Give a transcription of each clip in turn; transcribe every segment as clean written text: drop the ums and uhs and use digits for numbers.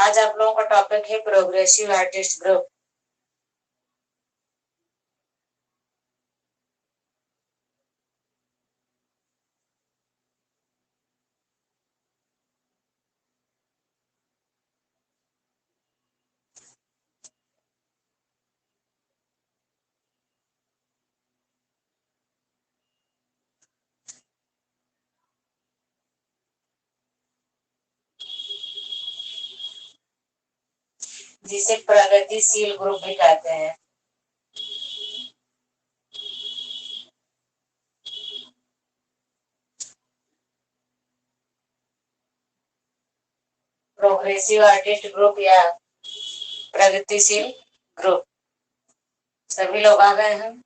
आज आप लोगों का टॉपिक है प्रोग्रेसिव आर्टिस्ट ग्रुप। जिसे प्रगतिशील ग्रुप भी कहते हैं। प्रोग्रेसिव आर्टिस्ट ग्रुप या प्रगतिशील ग्रुप। सभी लोग आ गए हैं।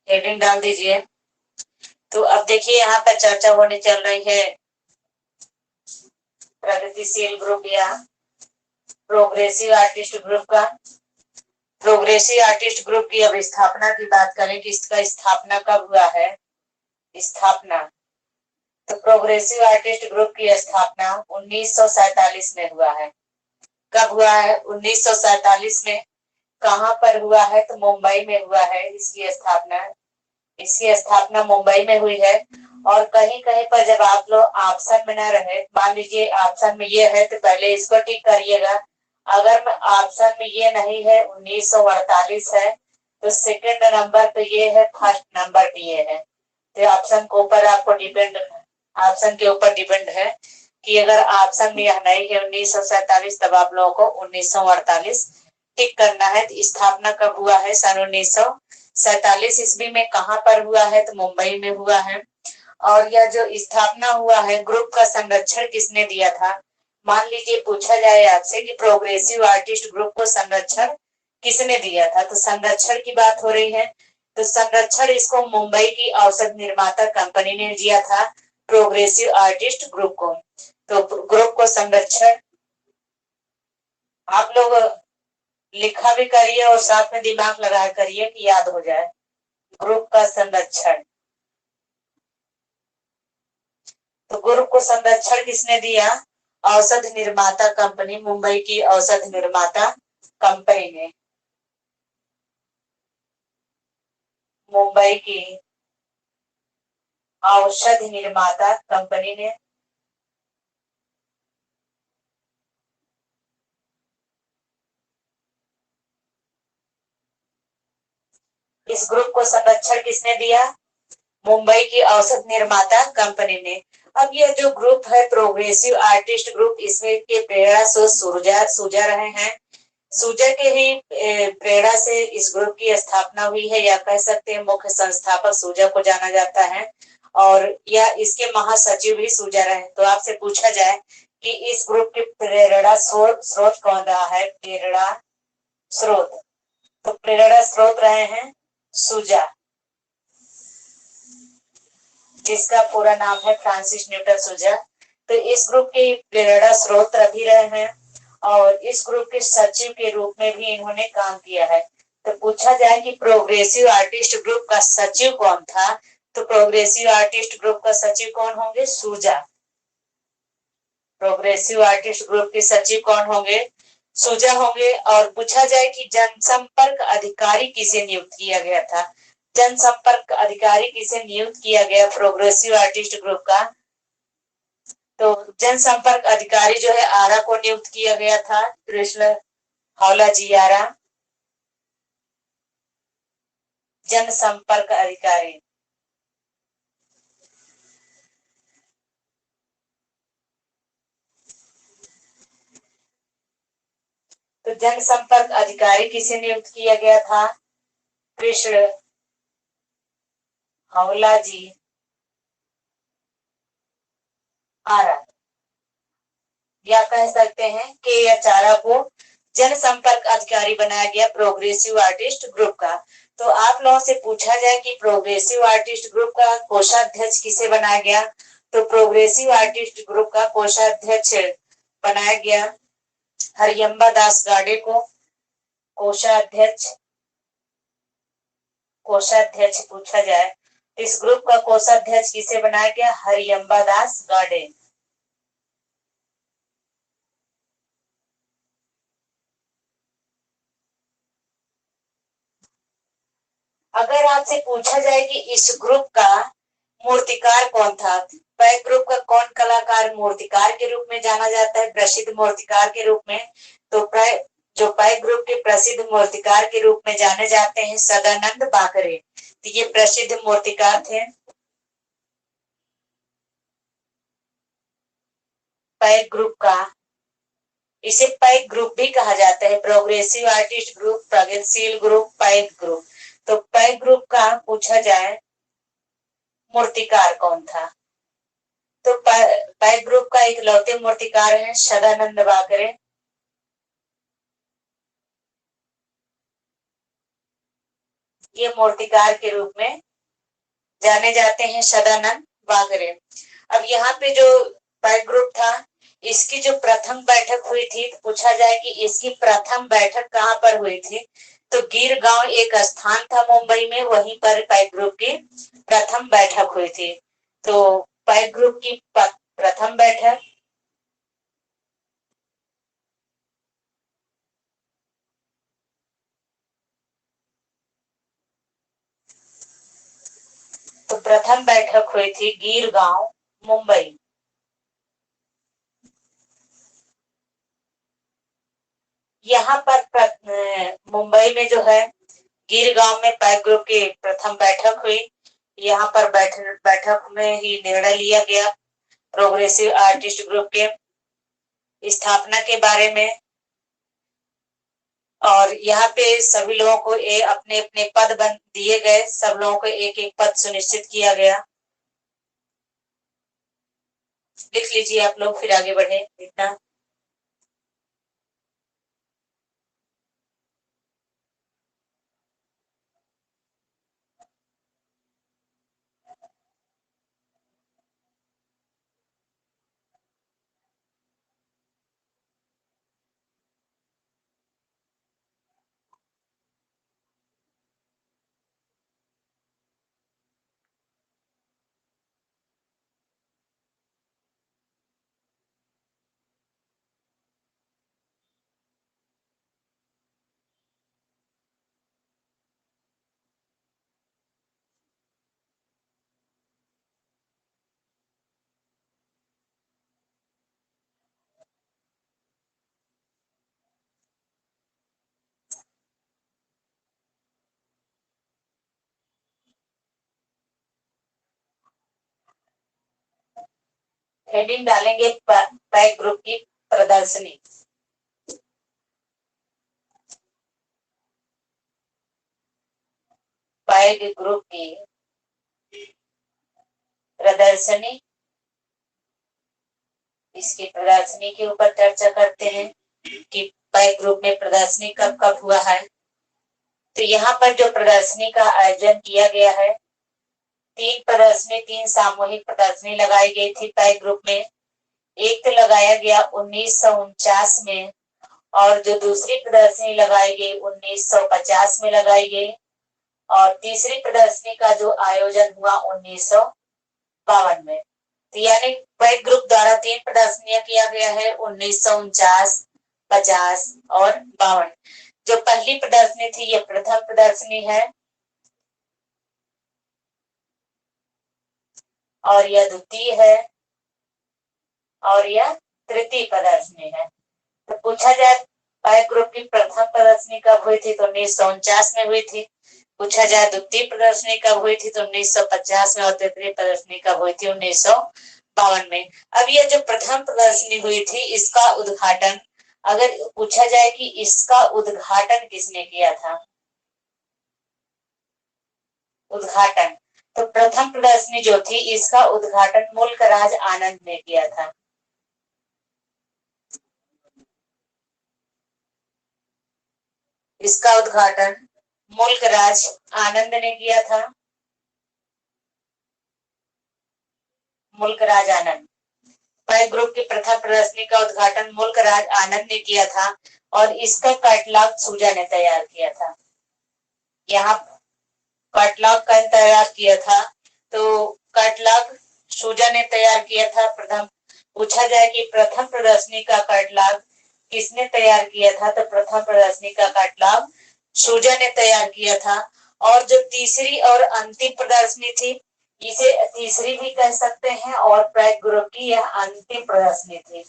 हेडिंग डाल दीजिए। तो अब देखिए यहाँ पर चर्चा होने चल रही है प्रगतिशील ग्रुप या प्रोग्रेसिव आर्टिस्ट ग्रुप का। प्रोग्रेसिव आर्टिस्ट ग्रुप की अब स्थापना की बात करें कि इसका स्थापना कब हुआ है। स्थापना तो प्रोग्रेसिव आर्टिस्ट ग्रुप की स्थापना 1947 में हुआ है। कब हुआ है? 1947 में। कहाँ पर हुआ है? तो मुंबई में हुआ है इसकी स्थापना। इसकी स्थापना मुंबई में हुई है। और कहीं कहीं पर जब आप लोग ऑप्शन में ना रहे, मान लीजिए ऑप्शन में ये है तो पहले इसको टिक करिएगा। अगर ऑप्शन में ये नहीं है 1948 है तो सेकंड नंबर पे ये है, फर्स्ट नंबर पे ये है। तो ऑप्शन के ऊपर आपको डिपेंड, ऑप्शन के ऊपर डिपेंड है कि अगर ऑप्शन में यह नहीं है 1947 तब आप लोगों को 1948 टिक करना है। तो स्थापना कब हुआ है? सन 1947 ईस्वी में। कहाँ पर हुआ है? तो मुंबई में हुआ है। और यह जो स्थापना हुआ है, ग्रुप का संरक्षण किसने दिया था? मान लीजिए पूछा जाए आपसे कि प्रोग्रेसिव आर्टिस्ट ग्रुप को संरक्षण किसने दिया था, तो संरक्षण की बात हो रही है। तो संरक्षण इसको मुंबई की औषध निर्माता कंपनी ने दिया था प्रोग्रेसिव आर्टिस्ट ग्रुप को। तो ग्रुप को संरक्षण आप लोग लिखा भी करिए और साथ में दिमाग लगाया करिए कि याद हो जाए। ग्रुप का संरक्षण, तो ग्रुप को संरक्षण किसने दिया? औषध निर्माता कंपनी, मुंबई की औषध निर्माता कंपनी ने। मुंबई की औषध निर्माता कंपनी ने इस ग्रुप को संरक्षण किसने दिया? मुंबई की औषध निर्माता कंपनी ने। अब यह जो ग्रुप है प्रोग्रेसिव आर्टिस्ट ग्रुप, इसमें के प्रेरणा से सूजा रहे हैं। सूजा के ही प्रेरणा से इस ग्रुप की स्थापना हुई है, या कह सकते हैं मुख्य संस्थापक सूजा को जाना जाता है। और यह इसके महासचिव भी सूजा रहे। तो आपसे पूछा जाए कि इस ग्रुप के प्रेरणा स्रोत कौन रहा है? प्रेरणा स्रोत, तो प्रेरणा स्रोत रहे हैं सूजा, जिसका पूरा नाम है फ्रांसिस न्यूटन सूजा। तो इस ग्रुप के प्रेरणा स्रोत भी रहे हैं और इस ग्रुप के सचिव के रूप में भी इन्होंने काम किया है। तो पूछा जाए कि प्रोग्रेसिव आर्टिस्ट ग्रुप का सचिव कौन था, तो प्रोग्रेसिव आर्टिस्ट ग्रुप का सचिव कौन होंगे? सूजा। प्रोग्रेसिव आर्टिस्ट ग्रुप के सचिव कौन होंगे? सूजा होंगे। और पूछा जाए कि जनसंपर्क अधिकारी किसे नियुक्त किया गया था? जनसंपर्क अधिकारी किसे नियुक्त किया गया प्रोग्रेसिव आर्टिस्ट ग्रुप का? तो जनसंपर्क अधिकारी जो है आरा को नियुक्त किया गया था, कृष्ण हावला जी आरा जनसंपर्क अधिकारी। तो जनसंपर्क अधिकारी किसे नियुक्त किया गया था? कृष्ण हावला जी आरा, या कह सकते हैं कि एच आरा को जनसंपर्क अधिकारी बनाया गया प्रोग्रेसिव आर्टिस्ट ग्रुप का। तो आप लोगों से पूछा जाए कि प्रोग्रेसिव आर्टिस्ट ग्रुप का कोषाध्यक्ष किसे बनाया गया, तो प्रोग्रेसिव आर्टिस्ट ग्रुप का कोषाध्यक्ष बनाया गया हरियम्बा दास गाडे को। कोषाध्यक्ष कोषाध्यक्ष पूछा जाए, इस ग्रुप का कोषाध्यक्ष किसे बनाया गया? हरिअम्बा दास गाडे। अगर आपसे पूछा जाए कि इस ग्रुप का मूर्तिकार कौन था, पैक ग्रुप का कौन कलाकार मूर्तिकार के रूप में जाना जाता है, प्रसिद्ध मूर्तिकार के रूप में? तो जो पैक ग्रुप के प्रसिद्ध मूर्तिकार के रूप में जाने जाते हैं सदानंद बाकरे। तो ये प्रसिद्ध मूर्तिकार थे। पैक ग्रुप का, इसे पैक ग्रुप भी कहा जाता है, प्रोग्रेसिव आर्टिस्ट ग्रुप, प्रगतिशील ग्रुप, पैक ग्रुप। तो पैक ग्रुप का पूछा जाए मूर्तिकार कौन था, तो पैक ग्रुप का इकलौते मूर्तिकार है सदानंद बाकरे। ये मूर्तिकार के रूप में जाने जाते हैं सदानंद बाकरे। अब यहाँ पे जो पैक ग्रुप था, इसकी जो प्रथम बैठक हुई थी, तो पूछा जाए कि इसकी प्रथम बैठक कहाँ पर हुई थी, तो गिर गांव एक स्थान था मुंबई में, वहीं पर पैक ग्रुप की प्रथम बैठक हुई थी। तो पैक ग्रुप की प्रथम बैठक प्रथम बैठक हुई थी गिर गांव मुंबई। यहाँ पर मुंबई में जो है गिर गांव में पैक ग्रुप की प्रथम बैठक हुई। यहाँ पर बैठक में ही निर्णय लिया गया प्रोग्रेसिव आर्टिस्ट ग्रुप के स्थापना के बारे में। और यहाँ पे सभी लोगों को अपने अपने पद दिए गए, सब लोगों को एक एक पद सुनिश्चित किया गया। लिख लीजिए आप लोग, फिर आगे बढ़े। इतना हेडिंग डालेंगे पैक ग्रुप की प्रदर्शनी। पैक ग्रुप की प्रदर्शनी, इसकी प्रदर्शनी के ऊपर चर्चा करते हैं कि पैक ग्रुप में प्रदर्शनी कब कब हुआ है। तो यहाँ पर जो प्रदर्शनी का आयोजन किया गया है, तीन सामूहिक प्रदर्शनी लगाई गई थी पैक ग्रुप में। एक तो लगाया गया 1949 में, और जो दूसरी प्रदर्शनी लगाई गई 1950 में लगाई गई, और तीसरी प्रदर्शनी का जो आयोजन हुआ 1952 में। तो यानी पैक ग्रुप द्वारा 3 प्रदर्शनियां किया गया है, 1949, 50 और 52। जो पहली प्रदर्शनी थी ये प्रथम प्रदर्शनी है, और यह द्वितीय है, और यह तृतीय प्रदर्शनी है। तो पूछा जाए पैक ग्रुप की प्रथम प्रदर्शनी कब हुई थी, तो 1949 में हुई थी। पूछा जाए द्वितीय प्रदर्शनी कब हुई थी, तो 1950 में, और तृतीय प्रदर्शनी कब हुई थी, 1952 में। अब यह जो प्रथम प्रदर्शनी हुई थी, इसका उद्घाटन, अगर पूछा जाए कि इसका उद्घाटन किसने किया था, उद्घाटन, तो प्रथम प्रदर्शनी जो थी इसका उद्घाटन मुल्कराज आनंद ने किया था। इसका उद्घाटन मुल्कराज आनंद ने किया था, मुल्कराज आनंद। पैक ग्रुप की प्रथम प्रदर्शनी का उद्घाटन मुल्कराज आनंद ने किया था, और इसका कैटलॉग सूजा ने तैयार किया था। यहाँ कैटलॉग का तैयार किया था। तो कैटलॉग सूजा ने तैयार किया था। प्रथम पूछा जाए कि प्रथम प्रदर्शनी का कैटलॉग किसने तैयार किया था, तो प्रथम प्रदर्शनी का कैटलॉग सूजा ने तैयार किया था। और जो तीसरी और अंतिम प्रदर्शनी थी, इसे तीसरी भी कह सकते हैं और पैक ग्रुप की यह अंतिम प्रदर्शनी थी।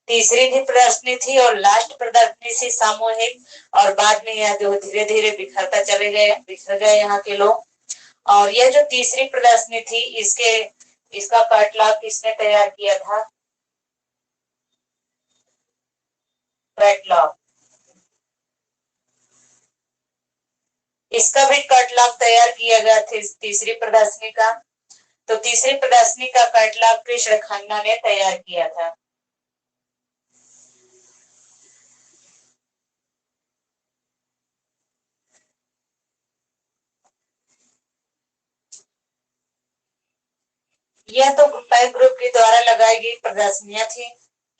तीसरी भी प्रदर्शनी थी और लास्ट प्रदर्शनी थी सामूहिक, और बाद में यह जो धीरे धीरे बिखरता चले गए, बिखर गए यहाँ के लोग। और यह जो तीसरी प्रदर्शनी थी, इसका कैटलॉग किसने तैयार किया था? कैटलॉग, इसका भी कैटलॉग तैयार किया गया था तीसरी प्रदर्शनी का। तो तीसरी प्रदर्शनी का कैटलॉग कृष्ण खन्ना ने तैयार किया था। यह तो पैक ग्रुप के द्वारा लगाई गई प्रदर्शनियां थी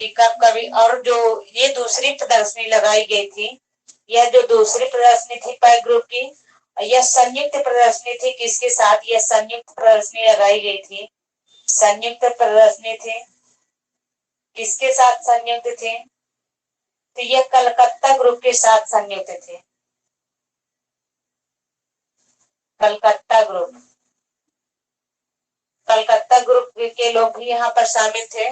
कि कब कभी, और जो ये दूसरी प्रदर्शनी लगाई गई थी, यह जो दूसरी प्रदर्शनी थी पैक ग्रुप की, यह संयुक्त प्रदर्शनी थी। किसके साथ यह संयुक्त प्रदर्शनी लगाई गई थी? संयुक्त प्रदर्शनी थी। किसके साथ संयुक्त थी? तो यह कलकत्ता ग्रुप के साथ संयुक्त थे। कलकत्ता ग्रुप, कलकत्ता ग्रुप के लोग भी यहाँ पर शामिल थे।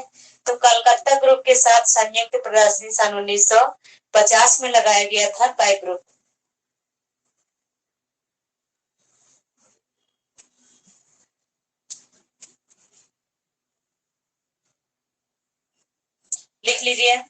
तो कलकत्ता ग्रुप के साथ संयुक्त प्रदर्शनी सन 1950 में लगाया गया था पैक ग्रुप। लिख लीजिए।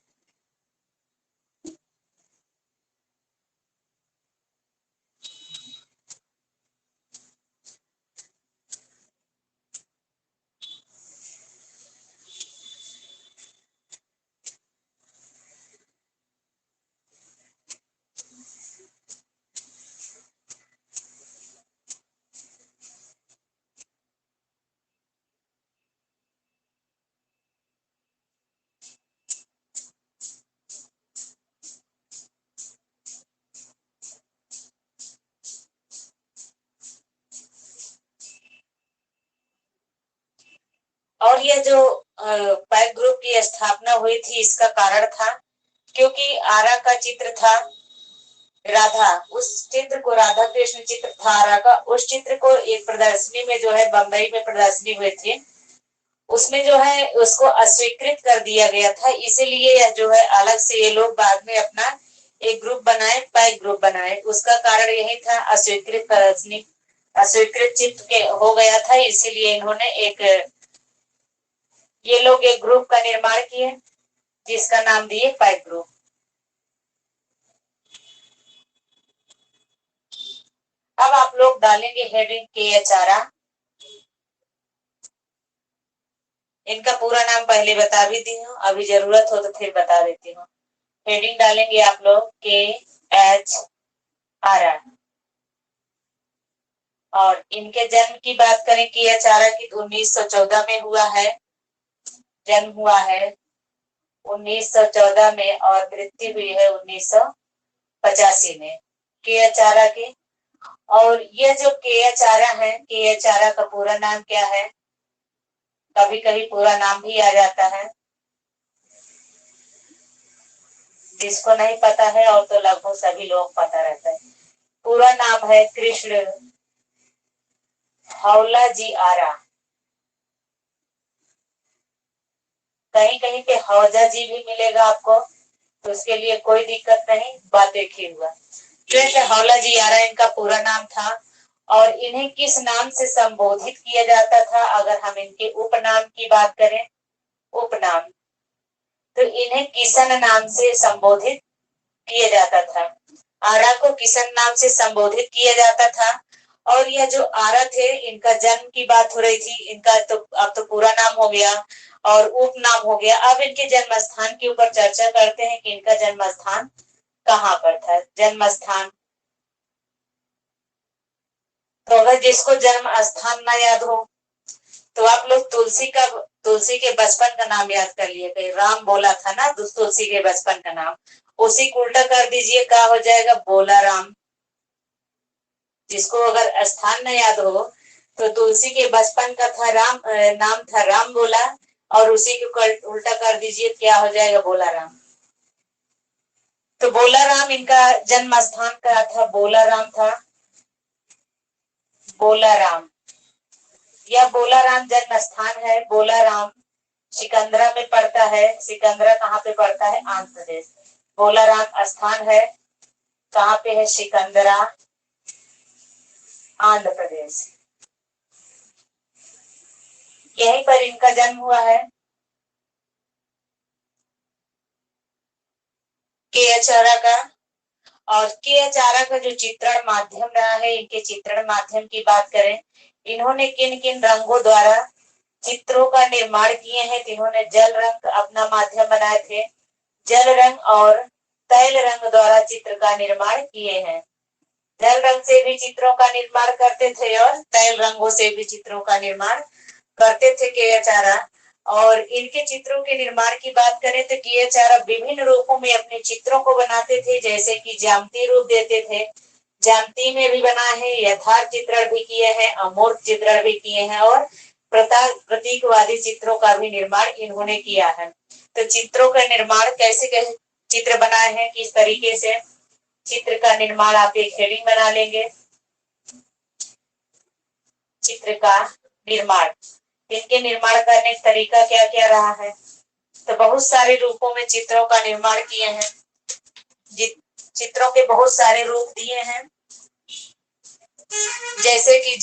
और यह जो पैक ग्रुप की स्थापना हुई थी, इसका कारण था क्योंकि आरा का चित्र था राधा, उस चित्र को, राधा कृष्ण चित्र था आरा का, उस चित्र को एक प्रदर्शनी में जो है बंबई में प्रदर्शनी हुई थी, उसमें जो है उसको अस्वीकृत कर दिया गया था। इसीलिए यह जो है अलग से ये लोग बाद में अपना एक ग्रुप बनाए, पैक ग्रुप बनाए। उसका कारण यही था, अस्वीकृत प्रदर्शनी, अस्वीकृत चित्र के हो गया था, इसीलिए इन्होंने ये लोग एक ग्रुप का निर्माण किए जिसका नाम दिए पैक ग्रुप। अब आप लोग डालेंगे हेडिंग के एच आर आ। इनका पूरा नाम पहले बता भी दी हूँ, अभी जरूरत हो तो फिर बता देती हूँ। हेडिंग डालेंगे आप लोग के एच आर आ। और इनके जन्म की बात करें कि एच आर आ की, 1914 में हुआ है, जन्म हुआ है 1914 में, और मृत्यु हुई है 1985 में के एच आर आ की। और ये जो के एच आर आ है, के एच आर आ का पूरा नाम क्या है? कभी कभी पूरा नाम भी आ जाता है, जिसको नहीं पता है, और तो लगभग सभी लोग पता रहता है। पूरा नाम है कृष्ण हौला जी आरा। कहीं कहीं पे हौजा जी भी मिलेगा आपको, तो उसके लिए कोई दिक्कत नहीं, बात एक ही हुआ। कृष्ण हौला जी आरा इनका पूरा नाम था। और इन्हें किस नाम से संबोधित किया जाता था? अगर हम इनके उपनाम की बात करें, उपनाम, तो इन्हें किशन नाम से संबोधित किया जाता था। आरा को किशन नाम से संबोधित किया जाता था। और यह जो आरा थे, इनका जन्म की बात हो रही थी, इनका तो अब तो पूरा नाम हो गया और उपनाम हो गया। अब इनके जन्म स्थान के ऊपर चर्चा करते हैं कि इनका जन्म स्थान कहाँ पर था। जन्म स्थान, तो अगर जिसको जन्म स्थान ना याद हो, तो आप लोग तुलसी के बचपन का नाम याद कर लिए। कहीं राम बोला था ना, तुलसी के बचपन का नाम, उसी को उल्टा कर दीजिए, क्या हो जाएगा? बोला राम। जिसको अगर स्थान न याद हो तो तुलसी के बचपन का था राम, नाम था राम बोला, और उसी के उल्टा कर दीजिए, क्या हो जाएगा, बोला राम। तो बोला राम इनका जन्म स्थान का था, बोला राम था, बोला राम। यह बोला राम जन्म स्थान है। बोला राम सिकंदरा में पड़ता है। सिकंदरा कहाँ पे पड़ता है? आंध्र प्रदेश। बोला राम स्थान है, कहाँ पे है? सिकंदरा, आंध्र प्रदेश। यहीं पर इनका जन्म हुआ है। के एच आरा का। और के एच आरा का जो चित्रण माध्यम रहा है, इनके चित्रण माध्यम की बात करें, इन्होंने किन किन रंगों द्वारा चित्रों का निर्माण किए हैं? तो इन्होंने जल रंग अपना माध्यम बनाए थे। जल रंग और तैल रंग द्वारा चित्र का निर्माण किए हैं। जल रंग से भी चित्रों का निर्माण करते थे और तैल रंगों से भी चित्रों का निर्माण करते थे के एच आरा। और इनके चित्रों के निर्माण की बात करें तो के एच आरा विभिन्न रूपों में अपने चित्रों को बनाते थे, जैसे कि ज्यामितीय रूप देते थे, ज्यामिति में भी बना है, यथार्थ चित्रण भी किए हैं, अमूर्त चित्रण भी किए हैं, और प्रतीकवादी चित्रों का भी निर्माण इन्होंने किया है। तो चित्रों का निर्माण कैसे कैसे चित्र बनाए हैं, किस तरीके से चित्र का निर्माण, आप एक हेडिंग बना लेंगे, चित्र का निर्माण। इनके निर्माण करने का तरीका क्या क्या रहा है? तो बहुत सारे रूपों में चित्रों का निर्माण किए हैं। चित्रों के बहुत सारे रूप दिए हैं, जैसे कि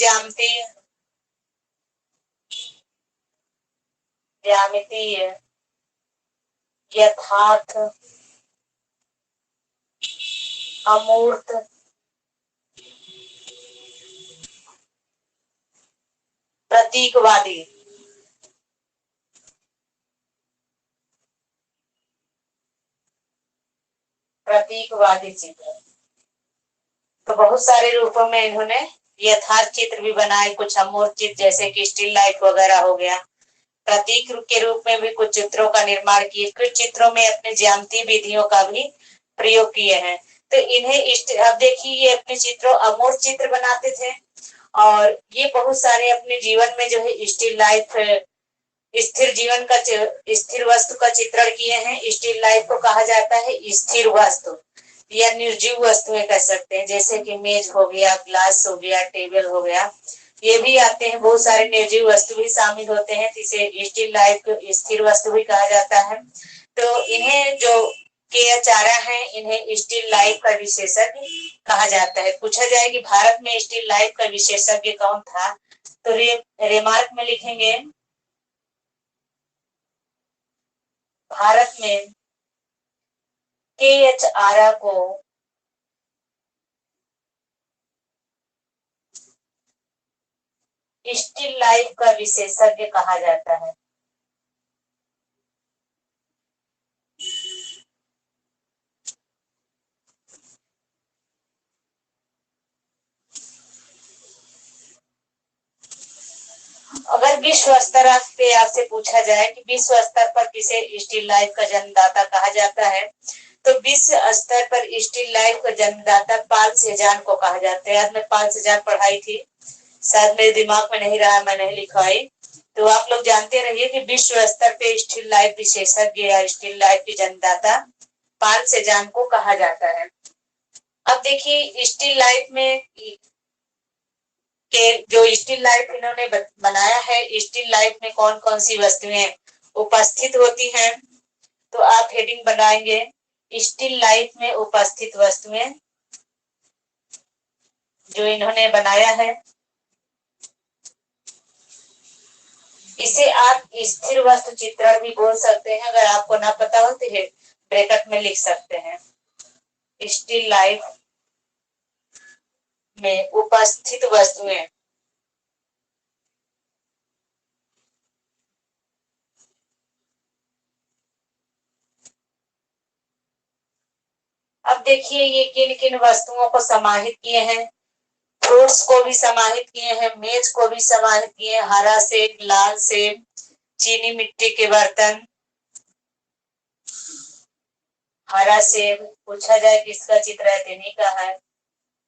ज्यामितीय, यथार्थ, अमूर्त, प्रतीकवादी। प्रतीकवादी चित्र। तो बहुत सारे रूपों में इन्होंने यथार्थ चित्र भी बनाए, कुछ अमूर्त चित्र जैसे कि स्टिल लाइफ वगैरह हो गया। प्रतीक के रूप में भी कुछ चित्रों का निर्माण किए। कुछ चित्रों में अपने ज्यामितीय विधियों का भी प्रयोग किए हैं। तो इन्हें अब देखिए, ये अपने चित्रों अमूर्त चित्र बनाते थे, और ये बहुत सारे अपने जीवन में जो है स्टिल लाइफ, स्थिर जीवन का, स्थिर वस्तु का चित्रण किए हैं। स्टिल लाइफ को कहा जाता है स्थिर वस्तु या निर्जीव वस्तुएं कह सकते हैं, जैसे कि मेज हो गया, ग्लास हो गया, टेबल हो गया, ये भी आते हैं। बहुत सारे निर्जीव वस्तु भी शामिल होते हैं, इसे स्टिल लाइफ को स्थिर वस्तु भी कहा जाता है। तो इन्हें जो के एच आरा है, इन्हें स्टिल लाइफ का विशेषज्ञ कहा जाता है। पूछा जाए कि भारत में स्टिल लाइफ का विशेषज्ञ कौन था, तो रिमार्क में लिखेंगे, भारत में के एच आरा को स्टिल लाइफ का विशेषज्ञ कहा जाता है। अगर विश्व स्तर पे आपसे पूछा जाए कि विश्व स्तर पर किसे स्टिल लाइफ का जन्मदाता कहा जाता है, तो विश्व स्तर पर स्टिल लाइफ का जन्मदाता पाल सेजान को कहा जाता है। आज मैं पाल सेजान पढ़ाई थी, शायद मेरे दिमाग में नहीं रहा, मैं नहीं लिखवाई। तो आप लोग जानते रहिए कि विश्व स्तर पे स्टिल लाइफ विशेषज्ञ या स्टिल लाइफ के जन्मदाता पाल सेजान को कहा जाता है। अब देखिए, स्टिल लाइफ में के जो स्टिल लाइफ इन्होंने बनाया है, स्टिल लाइफ में कौन कौन सी वस्तुएं उपस्थित होती हैं, तो आप हेडिंग बनाएंगे स्टिल लाइफ में उपस्थित वस्तुएं जो इन्होंने बनाया है। इसे आप स्थिर वस्तु चित्रण भी बोल सकते हैं, अगर आपको ना पता हो तो ब्रैकेट में लिख सकते हैं, स्टिल लाइफ में उपस्थित वस्तुएं। अब देखिए, ये किन किन वस्तुओं को समाहित किए हैं। फ्रूट्स को भी समाहित किए हैं, मेज को भी समाहित किए हैं, हरा सेब, लाल सेब, चीनी मिट्टी के बर्तन। हरा सेब पूछा जाए किसका चित्र है, तिन्ही का है।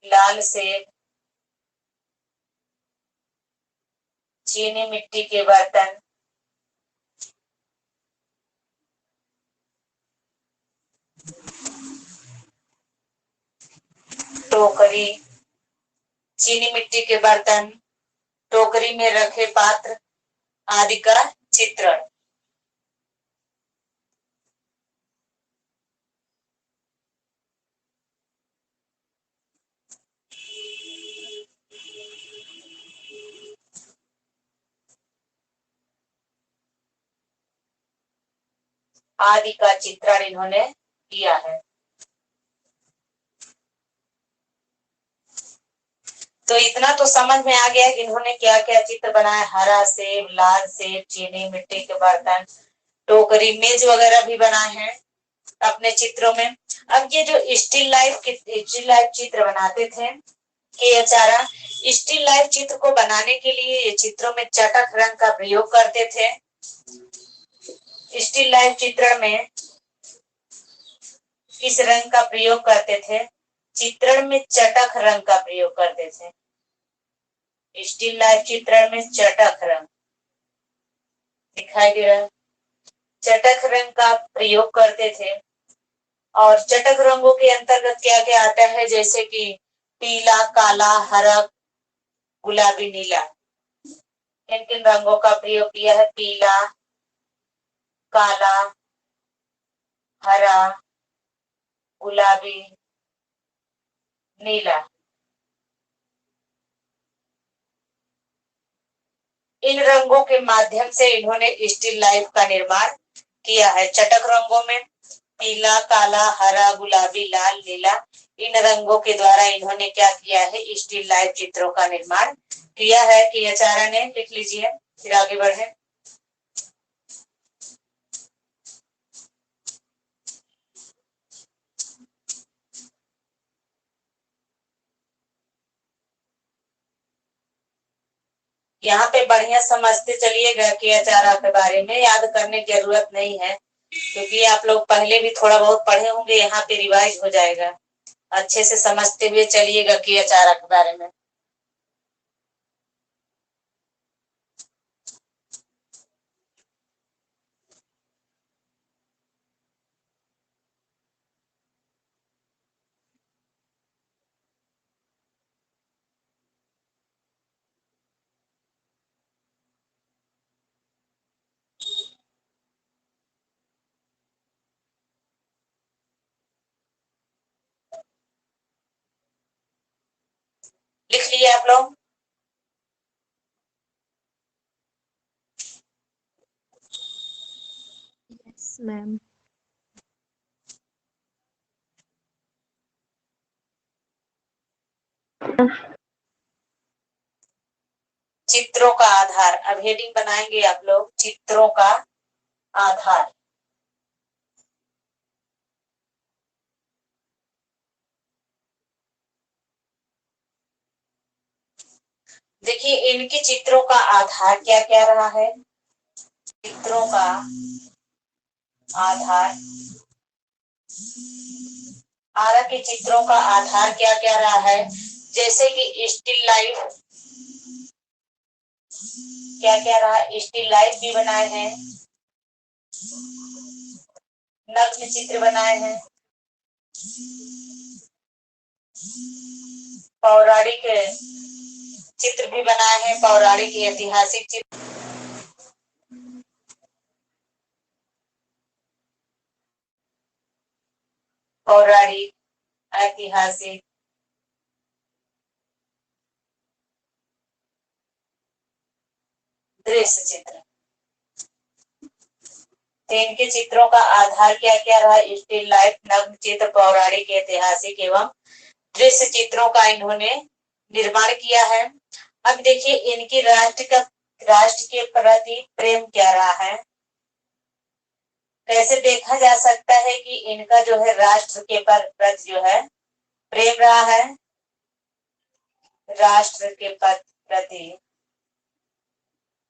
लाल सेब, चीनी मिट्टी के बर्तन, टोकरी, चीनी मिट्टी के बर्तन, टोकरी में रखे पात्र आदि का चित्रण। आदि का चित्रण इन्होंने किया है। तो इतना तो समझ में आ गया कि इन्होंने क्या क्या चित्र बनाया। हरा सेब, लाल सेब, चीनी मिट्टी के बर्तन, टोकरी, मेज वगैरह भी बनाए हैं अपने चित्रों में। अब ये जो स्टिल लाइफ चित्र बनाते थे के आचार्य, स्टिल लाइफ चित्र को बनाने के लिए ये चित्रों में चटक रंग का प्रयोग करते थे। स्टिल लाइफ चित्रण में किस रंग का प्रयोग करते थे? चित्रण में चटक रंग का प्रयोग करते थे। स्टिल लाइफ चित्रण में चटक रंग दिखाई दे रहा है, चटक रंग का प्रयोग करते थे। और चटक रंगों के अंतर्गत क्या क्या आता है? जैसे कि पीला, काला, हरा, गुलाबी, नीला। किन किन रंगों का प्रयोग किया है? पीला, काला, हरा, गुलाबी, नीला। इन रंगों के माध्यम से इन्होंने स्टिल लाइफ का निर्माण किया है। चटक रंगों में पीला, काला, हरा, गुलाबी, लाल, नीला, इन रंगों के द्वारा इन्होंने क्या किया है? स्टिल लाइफ चित्रों का निर्माण किया है। कि आचार्य ने लिख लीजिए, फिर आगे बढ़े। यहाँ पे बढ़िया समझते चलिएगा कि आचार्य के बारे में याद करने की जरूरत नहीं है, क्योंकि आप लोग पहले भी थोड़ा बहुत पढ़े होंगे। यहाँ पे रिवाइज हो जाएगा। अच्छे से समझते हुए चलिएगा कि आचार्य के बारे में। लिख लिए आप लोग? Yes ma'am. चित्रों का आधार, अब हेडिंग बनाएंगे आप लोग, चित्रों का आधार। देखिए इनके चित्रों का आधार क्या क्या रहा है। चित्रों का आधार, आरा के चित्रों का आधार क्या क्या रहा है? जैसे कि स्टिल लाइफ, क्या क्या रहा? स्टिल लाइफ भी बनाए हैं, नग्न चित्र बनाए हैं, पौराणिक चित्र भी बनाए हैं, पौराणिक ऐतिहासिक चित्र, पौराणिक, ऐतिहासिक, दृश्य चित्र। इनके चित्रों का आधार क्या क्या रहा? स्टिल लाइफ, नग्न चित्र, पौराणिक, ऐतिहासिक एवं दृश्य चित्रों का इन्होंने निर्माण किया है। अब देखिए इनकी राष्ट्र के प्रति प्रेम क्या रहा है? कैसे देखा जा सकता है कि इनका जो है राष्ट्र के प्रति जो है प्रेम रहा है? राष्ट्र के प्रति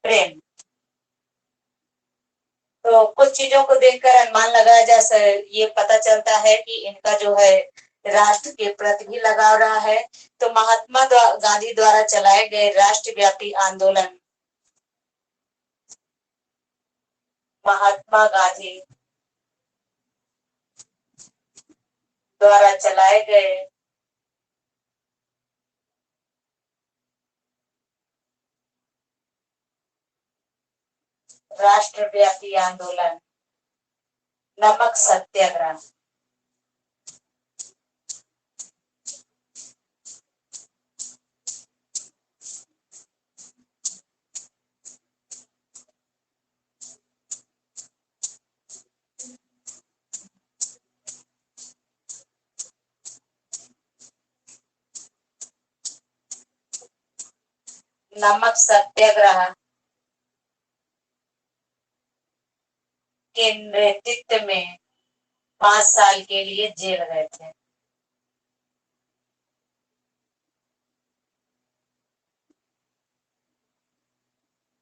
प्रेम। तो कुछ चीजों को देखकर अनुमान लगाया जा ये पता चलता है कि इनका जो है राष्ट्र के प्रति भी लगाव रहा है। तो महात्मा गांधी द्वारा चलाए गए राष्ट्रव्यापी आंदोलन महात्मा गांधी द्वारा चलाए गए राष्ट्रव्यापी आंदोलन नमक सत्याग्रह। नमक सत्याग्रह के नेतृत्व में 5 साल के लिए जेल गए थे।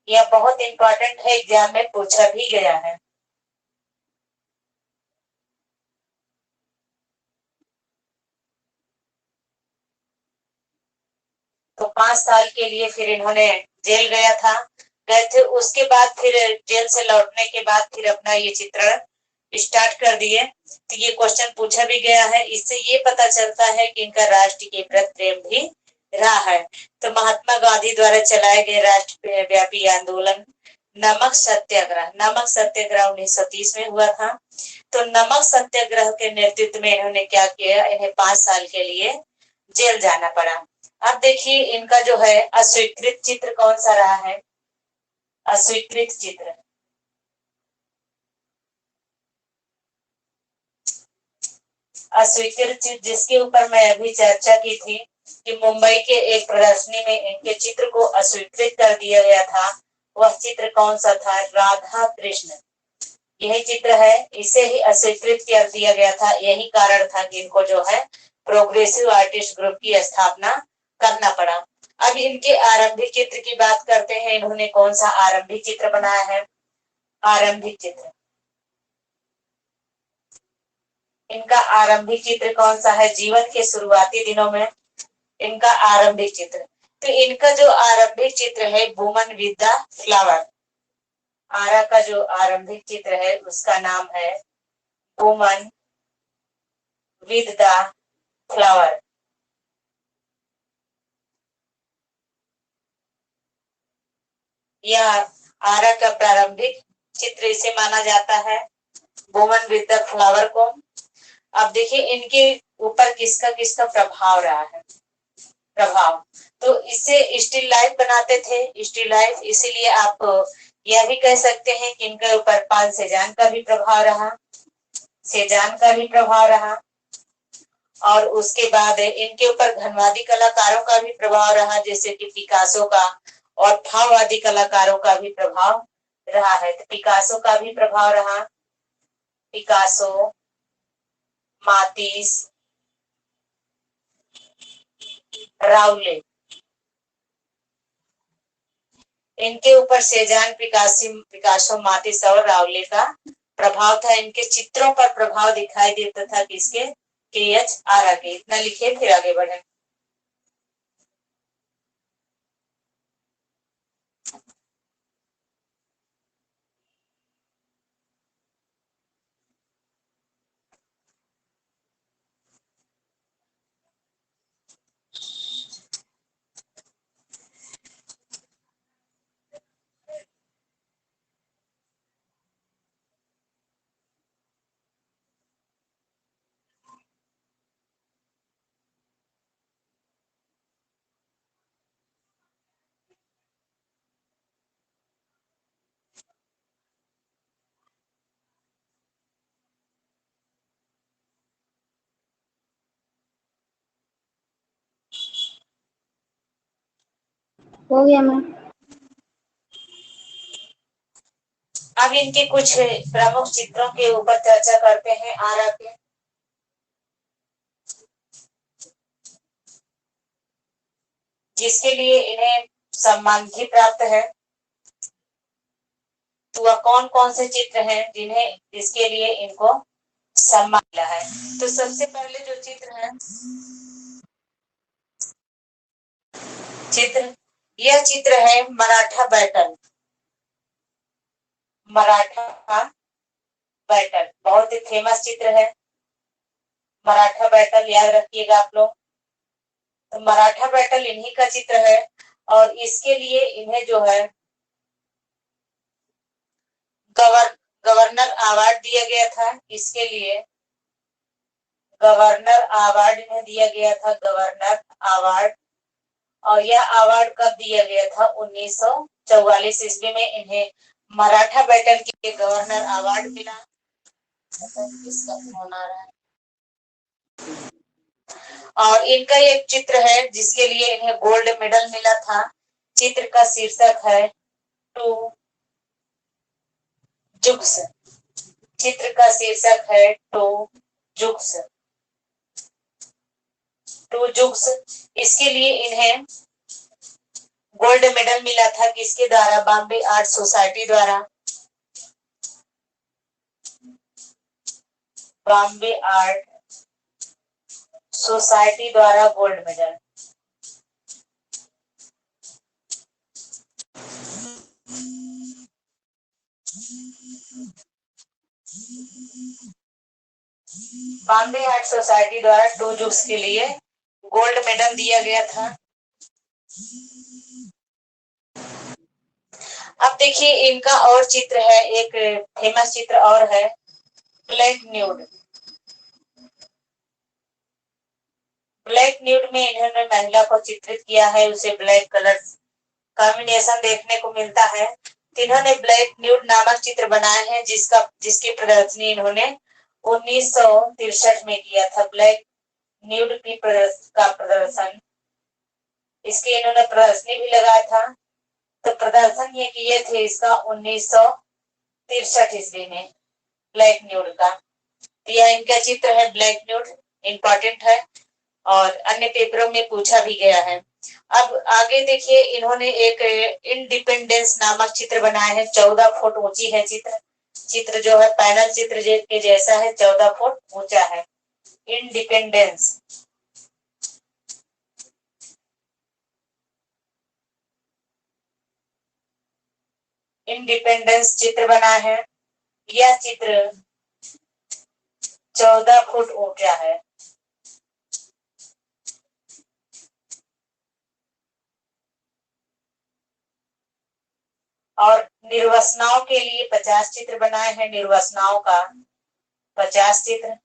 यह बहुत इंपॉर्टेंट है, एग्जाम में पूछा भी गया है। तो 5 साल के लिए फिर इन्होंने जेल गए थे। उसके बाद फिर जेल से लौटने के बाद फिर अपना ये चित्रण स्टार्ट कर दिए। तो ये क्वेश्चन पूछा भी गया है। इससे ये पता चलता है कि इनका राष्ट्र के प्रति प्रेम भी रहा है। तो महात्मा गांधी द्वारा चलाए गए राष्ट्रव्यापी आंदोलन नमक सत्याग्रह 1930 में हुआ था। तो नमक सत्याग्रह के नेतृत्व में इन्होंने क्या किया, इन्हें 5 साल के लिए जेल जाना पड़ा। अब देखिए इनका जो है अस्वीकृत चित्र कौन सा रहा है। अस्वीकृत चित्र जिसके ऊपर मैं अभी चर्चा की थी कि मुंबई के एक प्रदर्शनी में इनके चित्र को अस्वीकृत कर दिया गया था। वह चित्र कौन सा था, राधा कृष्ण। यही चित्र है, इसे ही अस्वीकृत कर दिया गया था। यही कारण था कि इनको जो है प्रोग्रेसिव आर्टिस्ट ग्रुप की स्थापना करना पड़ा। अब इनके आरंभिक चित्र की बात करते हैं। इन्होंने कौन सा आरंभिक चित्र बनाया है। आरंभिक चित्र, इनका आरंभिक चित्र कौन सा है, जीवन के शुरुआती दिनों में इनका आरंभिक चित्र। तो इनका जो आरंभिक चित्र है वुमन विद द फ्लावर, आरा का जो आरंभिक चित्र है उसका नाम है वुमन विद द फ्लावर। यह आरा का प्रारंभिक चित्र इसे माना जाता है, वुमन विद द फ्लावर को। अब देखिए इनके ऊपर किसका किसका प्रभाव रहा है। प्रभाव तो इससे स्टिल लाइफ बनाते थे, स्टिल लाइफ। इसीलिए आप यह भी कह सकते हैं कि इनके ऊपर पाल सेजान का भी प्रभाव रहा, सेजान का भी प्रभाव रहा। और उसके बाद इनके ऊपर धनवादी कलाकारों का भी प्रभाव रहा, जैसे कि पिकासो का, और भाववादी कलाकारों का भी प्रभाव रहा है। तो पिकासो का भी प्रभाव रहा, पिकासो, मातिस, राउले, इनके ऊपर सेजान, पिकासो, मातिस और राउले का प्रभाव था। इनके चित्रों पर प्रभाव दिखाई देता था किसके, KH आरा के। इतना लिखे फिर आगे बढ़े। हो गया मैम। अब इनके कुछ प्रमुख चित्रों के ऊपर चर्चा करते हैं आरा के। जिसके लिए इन्हें सम्मान भी प्राप्त है। तो वह कौन कौन से चित्र हैं जिन्हें, जिसके लिए इनको सम्मान मिला है। तो सबसे पहले जो चित्र है, चित्र, यह चित्र है मराठा बैटल। मराठा बैटल बहुत ही फेमस चित्र है। मराठा बैटल याद रखिएगा आप लोग। तो मराठा बैटल इन्हीं का चित्र है और इसके लिए इन्हें जो है गवर्नर अवार्ड दिया गया था। इसके लिए गवर्नर अवार्ड इन्हें दिया गया था, गवर्नर अवार्ड। और यह अवार्ड कब दिया गया था? 1944 ईस्वी में इन्हें मराठा बैटल के लिए गवर्नर अवार्ड मिला। किसका फोन आ रहा है? और इनका एक चित्र है जिसके लिए इन्हें गोल्ड मेडल मिला था। चित्र का शीर्षक है टू जुग्स। चित्र का शीर्षक है टू जुग्स। टू जुग्स। इसके लिए इन्हें गोल्ड मेडल मिला था किसके द्वारा? बॉम्बे आर्ट सोसाइटी द्वारा। बॉम्बे आर्ट सोसाइटी द्वारा gold medal. Bombay art society द्वारा टू जुग्स के लिए गोल्ड मेडल दिया गया था। अब देखिए इनका और चित्र है, एक फेमस चित्र और है, ब्लैक न्यूड। ब्लैक न्यूड में इन्होंने महिला को चित्रित किया है, उसे ब्लैक कलर कॉम्बिनेशन देखने को मिलता है। तो इन्होंने ब्लैक न्यूड नामक चित्र बनाए हैं जिसकी प्रदर्शनी इन्होंने 1963 में किया था। ब्लैक न्यूड की का प्रदर्शन, इसकी इन्होंने प्रदर्शनी भी लगाया था। तो प्रदर्शन ये किए थे इसका 1963 ईस्वी में ब्लैक न्यूड का। यह इनका चित्र है ब्लैक न्यूड, इंपॉर्टेंट है और अन्य पेपरों में पूछा भी गया है। अब आगे देखिए इन्होंने एक इंडिपेंडेंस नामक चित्र बनाया है। 14 फुट ऊंची है चित्र जो है पैनल चित्र के जैसा है, 14 फुट ऊंचा है। इंडिपेंडेंस। इंडिपेंडेंस चित्र बना है। यह चित्र 14 फुट ऊंचा है। और निर्वासनाओं के लिए 50 चित्र बनाए हैं। निर्वासनाओं का 50 चित्र।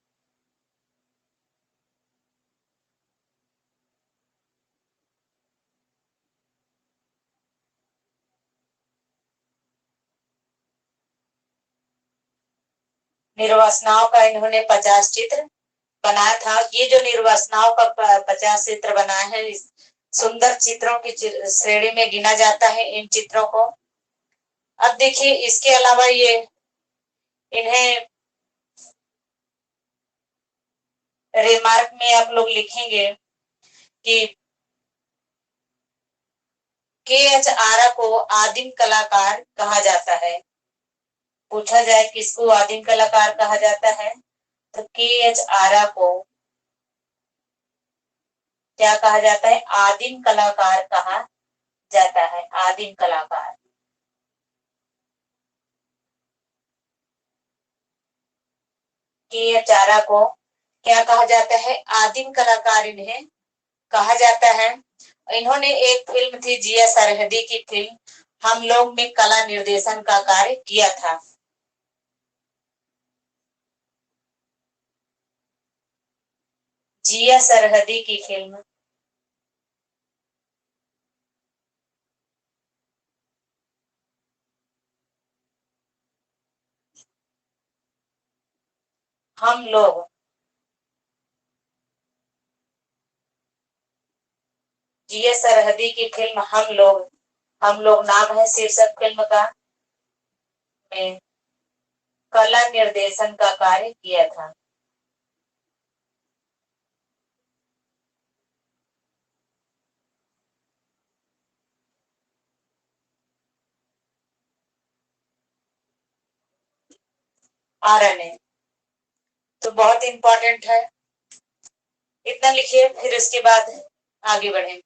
निर्वासनाओं का इन्होंने 50 चित्र बनाया था। ये जो निर्वासनाओं का 50 चित्र बनाए हैं, सुंदर चित्रों की श्रेणी में गिना जाता है इन चित्रों को। अब देखिए इसके अलावा ये इन्हें रिमार्क में आप लोग लिखेंगे कि के.एच. आरा को आदिम कलाकार कहा जाता है। पूछा जाए किसको आदिम कलाकार कहा जाता है, तो के.एच. आरा को क्या कहा जाता है? आदिम कलाकार कहा जाता है। आदिम कलाकार। के.एच. आरा को क्या कहा जाता है? आदिम कलाकार इन्हें कहा जाता है। इन्होंने एक फिल्म थी जिया सरहदी की फिल्म हम लोग में कला निर्देशन का कार्य किया था। जिया सरहदी की फिल्म हम लोग। जिया सरहदी की फिल्म हम लोग नाम है शीर्षक फिल्म का, में कला निर्देशन का कार्य किया था। आरा ने। तो बहुत इंपॉर्टेंट है, इतना लिखिए फिर उसके बाद आगे बढ़े।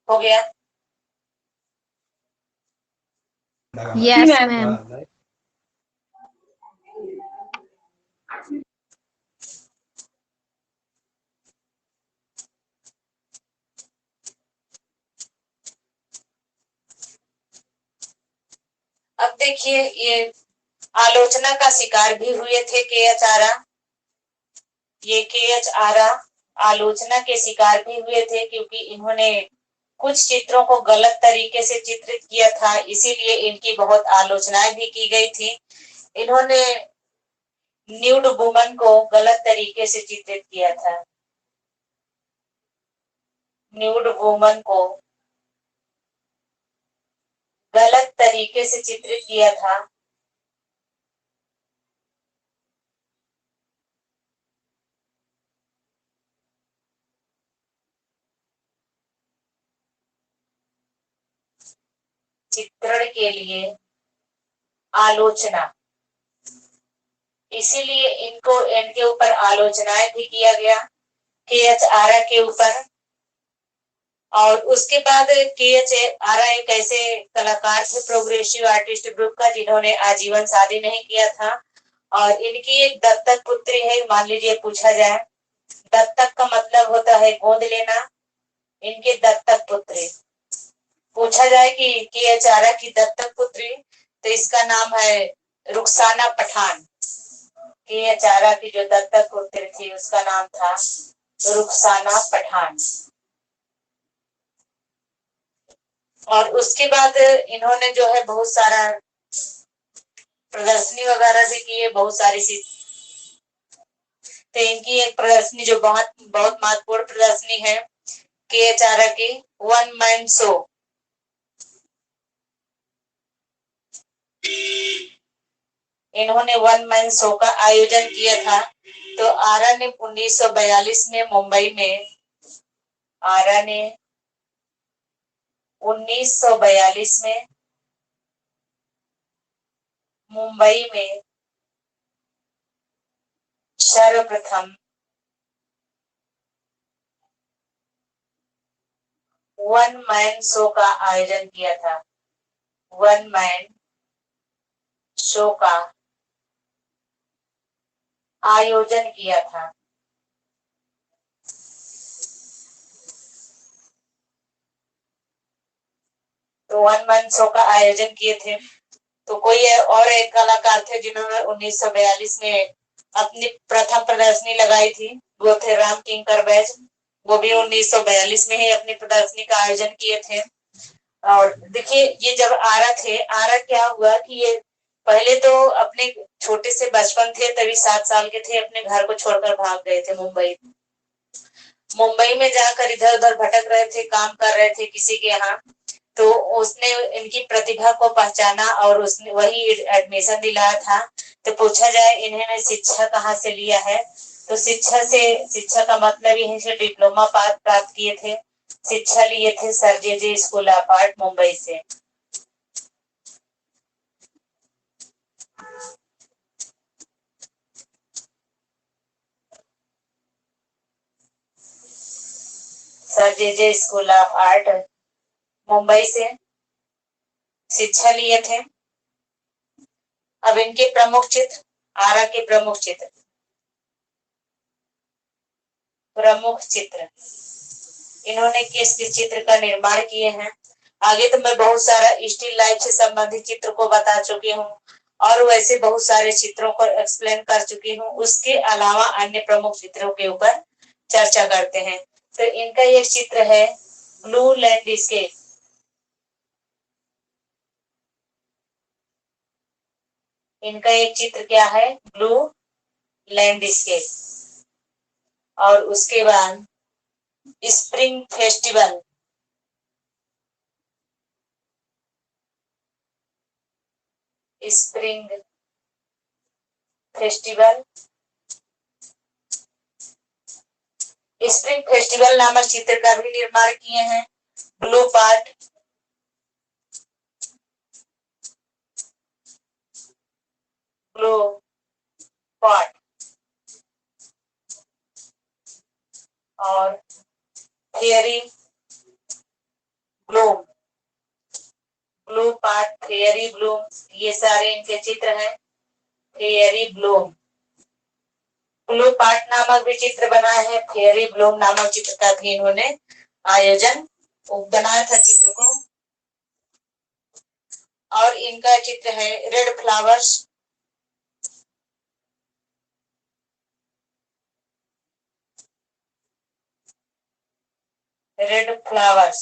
हो गया? Yes ma'am. अब देखिए, ये आलोचना का शिकार भी हुए थे के.एच. आरा। ये के.एच. आरा आलोचना के शिकार भी हुए थे क्योंकि इन्होंने कुछ चित्रों को गलत तरीके से चित्रित किया था, इसीलिए इनकी बहुत आलोचनाएं भी की गई थी। इन्होंने न्यूड वुमन को गलत तरीके से चित्रित किया था। न्यूड वुमन को गलत तरीके से चित्रित किया था। चित्रण के लिए आलोचना, इसीलिए इनके ऊपर आलोचनाएं भी किया गया के.एच. आरा के ऊपर। और उसके बाद के.एच. आरा एक ऐसे कलाकार थे प्रोग्रेसिव आर्टिस्ट ग्रुप का जिन्होंने आजीवन शादी नहीं किया था। और इनकी एक दत्तक पुत्री है। मान लीजिए पूछा जाए, दत्तक का मतलब होता है गोद लेना। इनके दत्तक पुत्री पूछा जाए कि के.एच. आरा की दत्तक पुत्री, तो इसका नाम है रुखसाना पठान। के.एच. आरा की जो दत्तक पुत्री थी उसका नाम था रुखसाना पठान। और उसके बाद इन्होंने जो है बहुत सारा प्रदर्शनी वगैरह भी की है, बहुत सारी सी। तो इनकी एक प्रदर्शनी जो बहुत बहुत महत्वपूर्ण प्रदर्शनी है के.एच. आरा की, वन मैन शो। इन्होंने वन मैन शो का आयोजन किया था। तो आरा ने 1942 में मुंबई में, आरा ने 1942 में मुंबई में सर्वप्रथम वन मैन शो का आयोजन किया था। वन मैन शो का आयोजन किया था। तो वन मैन शो का आयोजन किए थे। तो कोई और एक कलाकार थे जिन्होंने 1942 में अपनी प्रथम प्रदर्शनी लगाई थी, वो थे राम किंकर बैज। वो भी 1942 में ही अपनी प्रदर्शनी का आयोजन किए थे। और देखिए, ये जब आरा थे, आरा क्या हुआ कि ये पहले तो अपने छोटे से बचपन थे, तभी 7 साल के थे, अपने घर को छोड़कर भाग गए थे मुंबई। मुंबई में जाकर इधर उधर भटक रहे थे, काम कर रहे थे किसी के यहाँ। तो उसने इनकी प्रतिभा को पहचाना और उसने वही एडमिशन दिलाया था। तो पूछा जाए इन्होंने शिक्षा कहाँ से लिया है, तो शिक्षा का मतलब यही से डिप्लोमा प्राप्त किए थे। शिक्षा लिए थे sir J school of art Mumbai से। Sir J school of art Mumbai से शिक्षा लिए थे। अब इनके प्रमुख चित्र, आरा के प्रमुख चित्र, इन्होंने किस किस चित्र का निर्माण किए हैं। आगे तो मैं बहुत सारा स्टिल लाइफ से संबंधित चित्र को बता चुकी हूँ और वैसे बहुत सारे चित्रों को एक्सप्लेन कर चुकी हूँ। उसके अलावा अन्य प्रमुख चित्रों के ऊपर चर्चा करते हैं। तो इनका एक चित्र है ब्लू लैंडस्केप। इनका एक चित्र क्या है, ब्लू लैंडस्केप। और उसके बाद spring festival, spring festival, spring festival नामक चित्र का भी निर्माण किए हैं। ब्लू पार्ट, ब्लू पार्ट और थियरी फेयरी ब्लूम, ये सारे इनके चित्र हैं। फेयरी ब्लूम, ब्लू पार्ट नामक भी चित्र बनाए हैं। फेयरी ब्लूम नामक चित्र का भी इन्होंने आयोजन बनाया था चित्र को। और इनका चित्र है red flowers. Red flowers,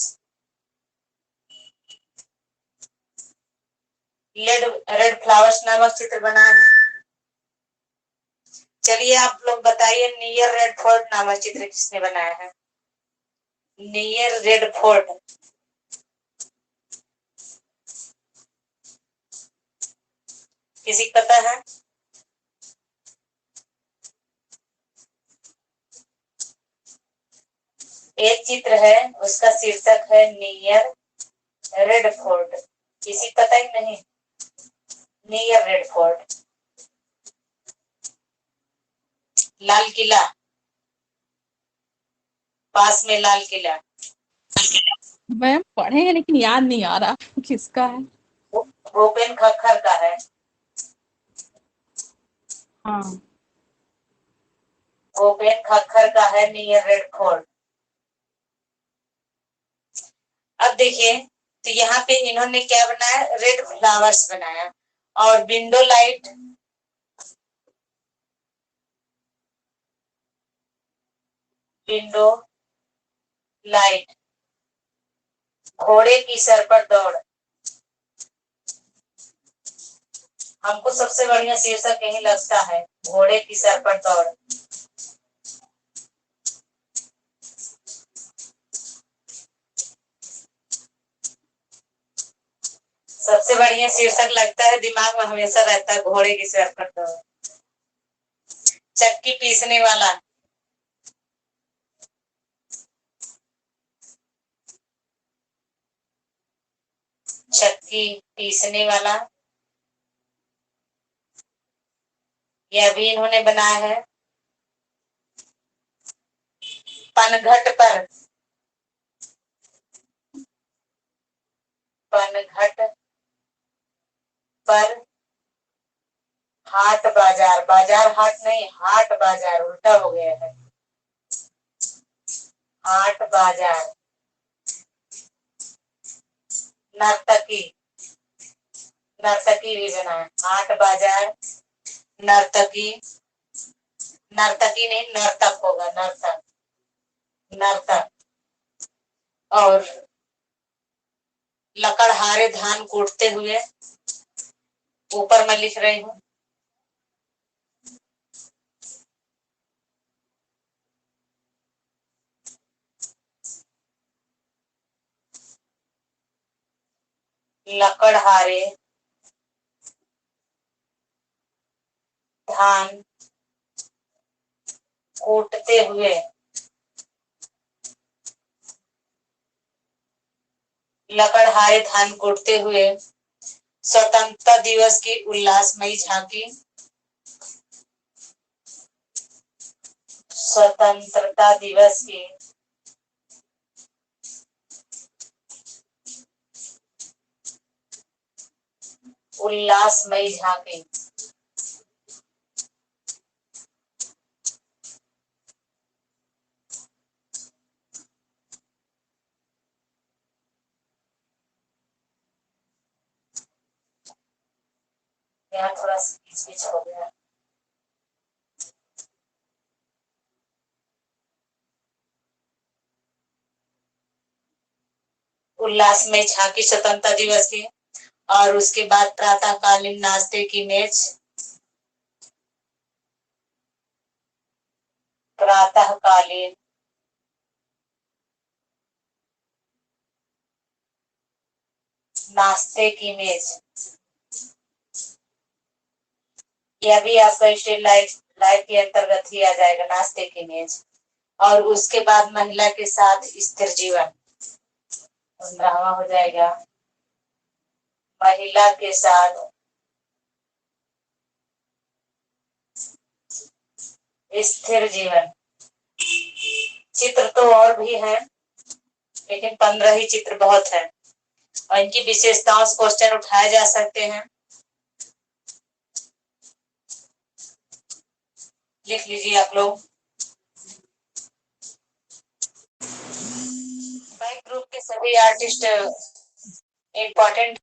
red flowers नामक चित्र बना है। चलिए आप लोग बताइए, नियर रेड फोर्ट नामक चित्र किसने बनाया है? नियर रेड फोर्ट, किसी को पता है? एक चित्र है, उसका शीर्षक है नियर रेड फोर्ट। किसी को पता ही नहीं? Near red fort, Lal Qila, पास में लाल किला। मैम पढ़े हैं लेकिन याद नहीं आ रहा किसका है। भूपेन खक्खर का है। हाँ, भूपेन खक्खर का है नियर रेड फोर्ट। अब देखिए, तो यहाँ पे इन्होंने क्या बनाया? रेड फ्लावर्स बनाया। और विंडो लाइट, विंडो लाइट, घोड़े की सर पर दौड़। हमको सबसे बढ़िया शीर्षक यही लगता है, घोड़े की सर पर दौड़। सबसे बढ़िया शीर्षक लगता है, दिमाग में हमेशा रहता है, घोड़े की सर पर दौड़। चक्की पीसने वाला, चक्की पीसने वाला, यह भी इन्होंने बनाया है। पनघट पर, पनघट पर हाट बाजार, बाजार हाट नहीं, हाट बाजार उल्टा हो गया है। हाट बाजार, नर्तकी, नर्तकी भी बना है। हाट बाजार, नर्तकी, नर्तकी नहीं नर्तक होगा, नर्तक, नर्तक। और लकड़हारे धान कूटते हुए, ऊपर मैं लिख रही हूँ। लकड़हारे धान कूटते हुए, लकड़हारे धान कूटते हुए स्वतंत्रता दिवस की उल्लासमयी झांकी, स्वतंत्रता दिवस की उल्लासमयी झांकी। यहाँ थोड़ा स्पीच हो गया। उल्लास में झांकी स्वतंत्रता दिवस की। और उसके बाद प्रातःकालीन नाश्ते की मेज, प्रातःकालीन नाश्ते की मेज, यह भी आपका स्टेट लाइफ के अंतर्गत ही आ जाएगा, नाश्ते की मेज। और उसके बाद महिला के साथ स्थिर जीवन, 15वां हो जाएगा, महिला के साथ स्थिर जीवन। चित्र तो और भी हैं, लेकिन 15 ही चित्र बहुत है। और इनकी विशेषताओं से क्वेश्चन उठाए जा सकते हैं। लिख लीजिए आप लोग। बाइक ग्रुप के सभी आर्टिस्ट इम्पोर्टेंट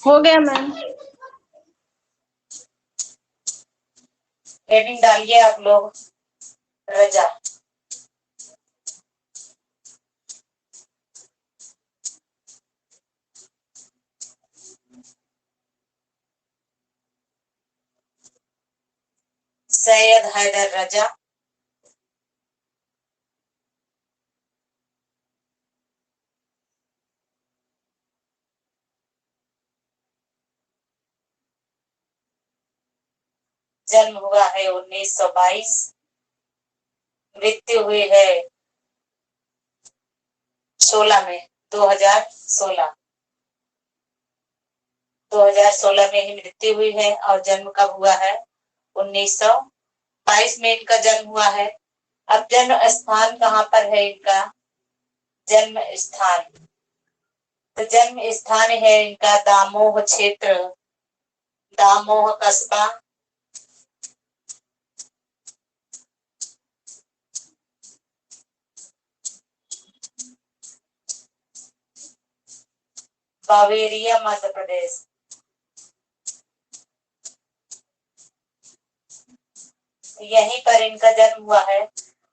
हो गया मैम। हेडिंग डालिए आप लोग। रजा, सैयद हैदर रजा, जन्म हुआ है 1922, मृत्यु हुई है 16 में 2016 2016 में ही मृत्यु हुई है। और जन्म कब हुआ है? 1922 में इनका जन्म हुआ है। अब जन्म स्थान कहाँ पर है इनका? जन्म स्थान, तो जन्म स्थान है इनका दामोह क्षेत्र, दामोह कस्बा, बावेरिया मध्य प्रदेश। यहीं पर इनका जन्म हुआ है।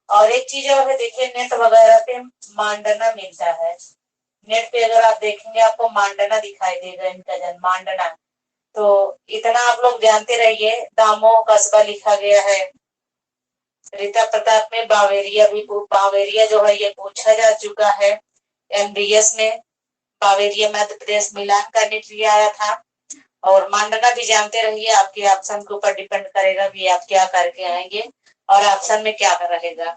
और एक चीज और है, देखिए नेट वगैरह पे मांडना मिलता है। नेट पे अगर आप देखेंगे आपको मांडना दिखाई देगा, इनका जन्म मांडना। तो इतना आप लोग जानते रहिए, दामोह कस्बा लिखा गया है। रीता प्रताप में बावेरिया भी, बावेरिया जो है ये पूछा जा चुका है एमडीएस में। बावेरिया मध्य प्रदेश मिलान करने के लिए आया था। और मांडना भी जानते रहिए, आपके ऑप्शन के ऊपर डिपेंड करेगा कि आप क्या करके आएंगे और ऑप्शन में क्या रहेगा।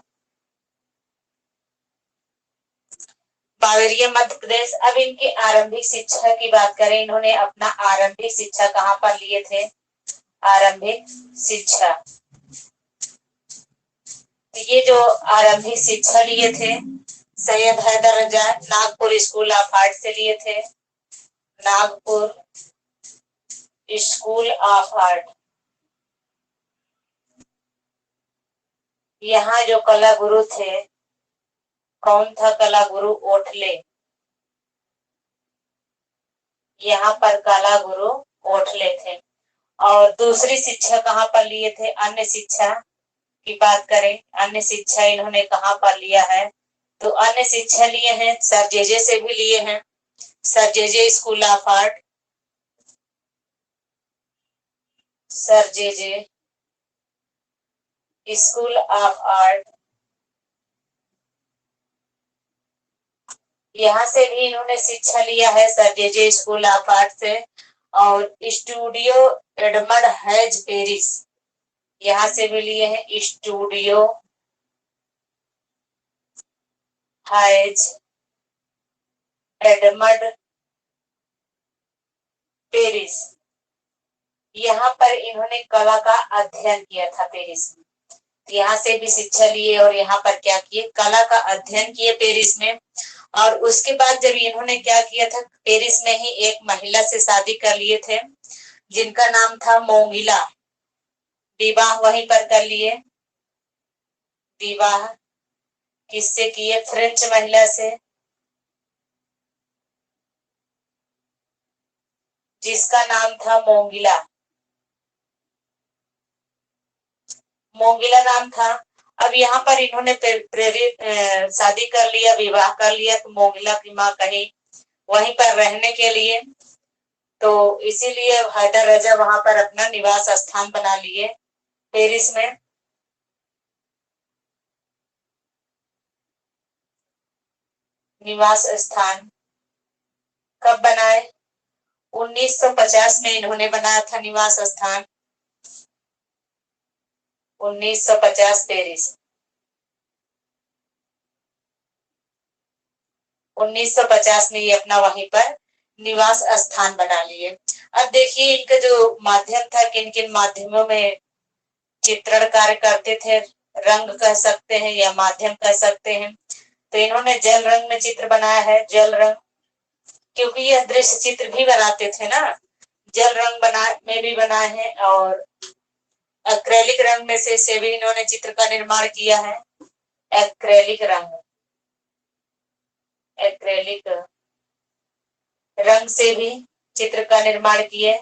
बावेरिया मध्य प्रदेश। अब इनकी आरंभिक शिक्षा की बात करें, इन्होंने अपना आरंभिक शिक्षा कहाँ पर लिए थे? आरंभिक शिक्षा, तो ये जो आरंभिक शिक्षा लिए थे सैयद हैदर रजा नागपुर स्कूल ऑफ आर्ट से लिए थे। Nagpur school of art. यहाँ जो कला गुरु थे, कौन था कला गुरु? ओठले। यहाँ पर कला गुरु ओठले थे। और दूसरी शिक्षा कहाँ पर लिए थे? अन्य शिक्षा की बात करें, अन्य शिक्षा इन्होंने कहाँ पर लिया है? तो अन्य शिक्षा लिए हैं सर जेजे से भी लिए हैं, sir JJ school of art, sir JJ school of art, यहाँ से भी इन्होंने शिक्षा लिया है sir JJ school of art से। और स्टूडियो एडमंड हैज पेरिस, यहाँ से भी लिए हैं स्टूडियो हैज एडमंड पेरिस। यहाँ पर इन्होंने कला का अध्ययन किया था पेरिस में। यहाँ से भी शिक्षा लिए और यहाँ पर क्या किए, कला का अध्ययन किए पेरिस में। और उसके बाद जब इन्होंने क्या किया था, पेरिस में ही एक महिला से शादी कर लिए थे जिनका नाम था मोंगिला। विवाह वहीं पर कर लिए। विवाह किससे किए, फ्रेंच महिला से, जिसका नाम था मोंगिला। मोंगिला नाम था। अब यहाँ पर इन्होंने प्रेरित शादी कर लिया, विवाह कर लिया, तो मोंगिला की माँ कही वहीं पर रहने के लिए, तो इसीलिए हैदर राजा वहां पर अपना निवास स्थान बना लिए पेरिस में। निवास स्थान कब बनाए, 1950 में इन्होंने बनाया था निवास स्थान। 1950 पेरिस। 1950 में ये अपना वहीं पर निवास स्थान बना लिए। अब देखिए इनका जो माध्यम था, किन किन माध्यमों में चित्रण कार्य करते थे, रंग कह सकते हैं या माध्यम कह सकते हैं। तो इन्होंने जल रंग में चित्र बनाया है, जल रंग, क्योंकि यह दृश्य चित्र भी बनाते थे ना, जल रंग में भी बनाए हैं। और एक्रेलिक रंग में से भी इन्होंने चित्र का निर्माण किया है। एक्रेलिक रंग, एक्रेलिक रंग से भी चित्र का निर्माण किए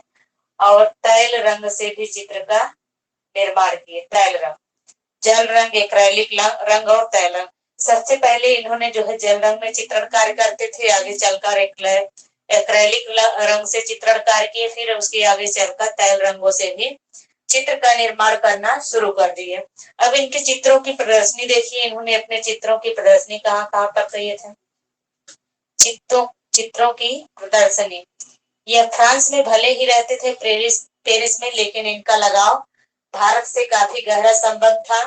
और तैल रंग से भी चित्र का निर्माण किए। तैल रंग, जल रंग, एक्रेलिक रंग और तैल रंग। सबसे पहले इन्होंने जो है जल रंग में चित्रण कार्य करते थे, आगे चलकर एक्रेलिक रंग से चित्रण कार्य किए, फिर उसके आगे चलकर तैल रंगों से भी चित्र का निर्माण करना शुरू कर दिए। अब इनके चित्रों की प्रदर्शनी देखिए, इन्होंने अपने चित्रों की प्रदर्शनी कहाँ कहाँ पर किए थे। चित्रों की प्रदर्शनी, यह फ्रांस में भले ही रहते थे पेरिस में, लेकिन इनका लगाव भारत से काफी गहरा संबंध था।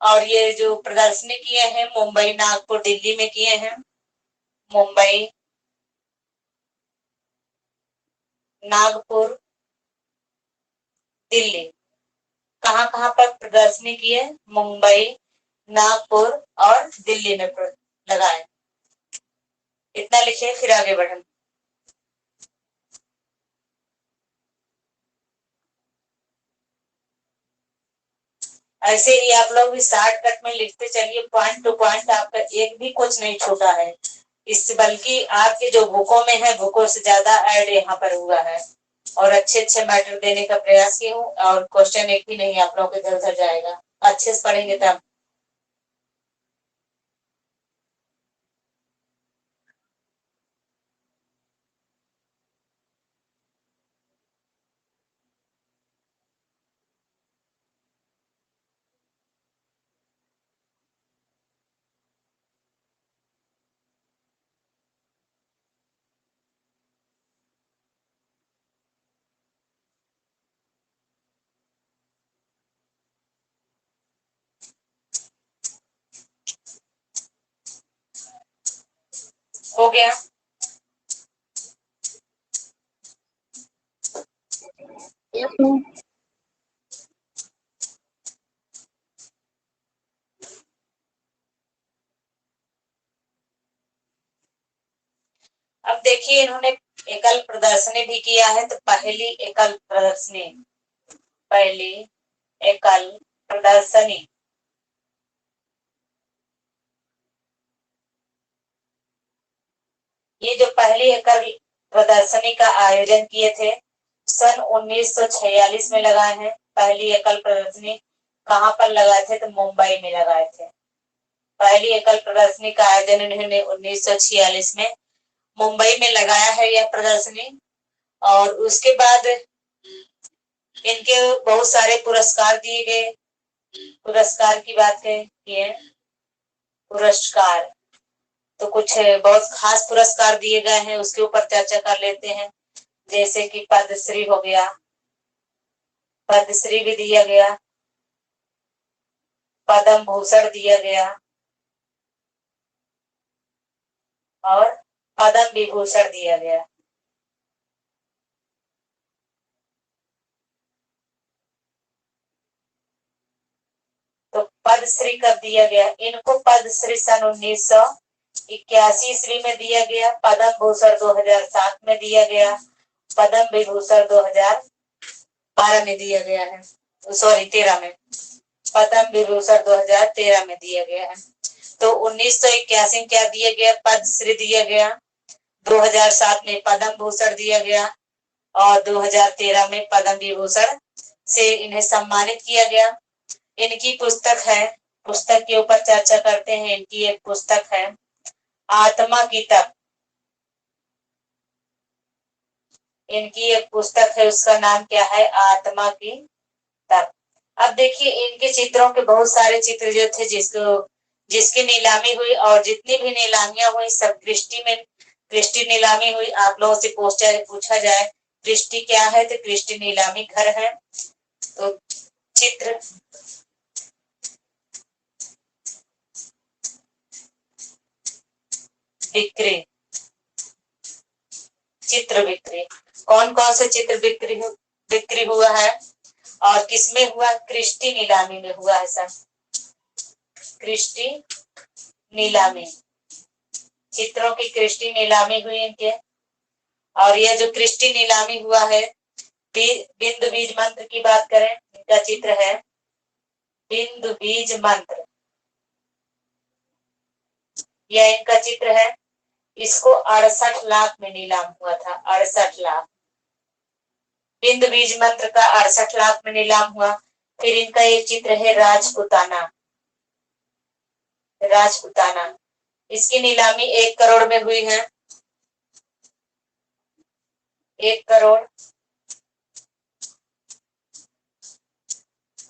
और ये जो प्रदर्शनी किए हैं मुंबई, नागपुर, दिल्ली में किए हैं। मुंबई, नागपुर, दिल्ली, कहाँ कहाँ पर प्रदर्शनी किए, मुंबई, नागपुर और दिल्ली में लगाए। इतना लिखे, फिर आगे बढ़े। ऐसे ही आप लोग भी शॉर्टकट में लिखते चलिए, पॉइंट टू पॉइंट, आपका एक भी कुछ नहीं छूटा है। इस बल्कि आपके जो बुकों में है, बुकों से ज्यादा ऐड यहाँ पर हुआ है। और अच्छे अच्छे मैटर देने का प्रयास की हूँ, और क्वेश्चन एक भी नहीं आप लोगों के इधर उधर जाएगा। अच्छे से पढ़ेंगे तब। हो गया। Yes ma'am. अब देखिए इन्होंने एकल प्रदर्शनी भी किया है, तो पहली एकल प्रदर्शनी, पहली एकल प्रदर्शनी, ये जो पहली एकल प्रदर्शनी का आयोजन किए थे सन 1946 में लगाए हैं। पहली एकल प्रदर्शनी कहाँ पर लगाए थे, तो मुंबई में लगाए थे। पहली एकल प्रदर्शनी का आयोजन इन्होंने 1946 में मुंबई में लगाया है यह प्रदर्शनी। और उसके बाद इनके बहुत सारे पुरस्कार दिए गए। पुरस्कार की बात किए, पुरस्कार तो कुछ बहुत खास पुरस्कार दिए गए हैं, उसके ऊपर चर्चा कर लेते हैं। जैसे कि पद्मश्री हो गया, पद्मश्री भी दिया गया, पद्म भूषण दिया गया, और पद्म विभूषण दिया गया। तो पद्मश्री कब दिया गया? इनको पद्मश्री सन 1981 ईस्वी में दिया गया, पद्म भूषण 2007 में दिया गया, पद्म विभूषण 2012 में दिया गया है, सॉरी 13 में, पद्म विभूषण 2013 में दिया गया है। तो 1981 में क्या दिया गया? पद्मश्री दिया गया, 2007 में पद्म भूषण दिया गया और 2013 में पद्म विभूषण से इन्हें सम्मानित किया गया। इनकी पुस्तक है, पुस्तक के ऊपर चर्चा करते हैं। इनकी एक पुस्तक है आत्मा की तप। इनकी एक पुस्तक है, उसका नाम क्या है? आत्मा की तप। अब देखिए इनके चित्रों के बहुत सारे चित्र जो थे जिसकी नीलामी हुई, और जितनी भी नीलामियां हुई सब क्रिस्टी नीलामी हुई। आप लोगों से पूछा जाए क्रिस्टी क्या है, तो क्रिस्टी नीलामी घर है। तो चित्र बिक्री, चित्र बिक्री, कौन कौन से चित्र बिक्री हुआ है और किसमें हुआ? क्रिस्टी नीलामी में हुआ है सर, क्रिस्टी नीलामी, चित्रों की क्रिस्टी नीलामी हुई इनके। और यह जो क्रिस्टी नीलामी हुआ है, बिंदु बीज मंत्र की बात करें, इनका चित्र है बिंदु बीज मंत्र, यह इनका चित्र है। इसको 68 लाख में नीलाम हुआ था, 68 लाख। बिंदु बीज मंत्र का 68 लाख में नीलाम हुआ। फिर इनका एक चित्र है राजपुताना, राजपुताना, इसकी नीलामी 1 करोड़ में हुई है, 1 करोड़।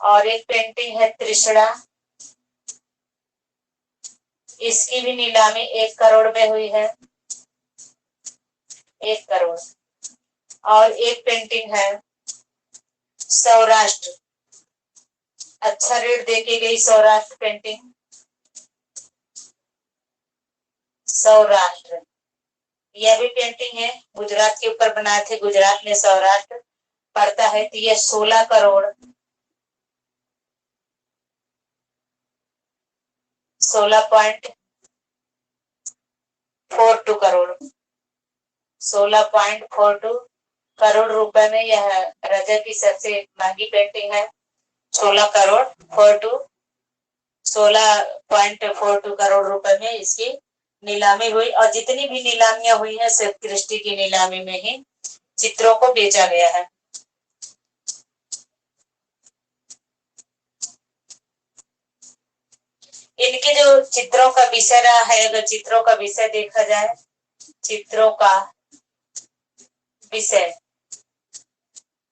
और एक पेंटिंग है तृष्णा, इसकी भी नीलामी 1 करोड़ में हुई है, 1 करोड़। और एक पेंटिंग है सौराष्ट्र, अच्छा रेट देके गई सौराष्ट्र पेंटिंग, सौराष्ट्र, यह भी पेंटिंग है, गुजरात के ऊपर बनाए थे, गुजरात में सौराष्ट्र पड़ता है। तो यह 16 करोड़, 16.42 करोड़, 16.42 करोड़ रुपए में यह रजत की सबसे महंगी पेंटिंग है। 16.42 करोड़ रुपए में इसकी नीलामी हुई। और जितनी भी नीलामियां हुई हैं सिर्फ क्रिस्टी की नीलामी में ही चित्रों को बेचा गया है। इनके जो चित्रों का विषय रहा है, अगर चित्रों का विषय देखा जाए, चित्रों का विषय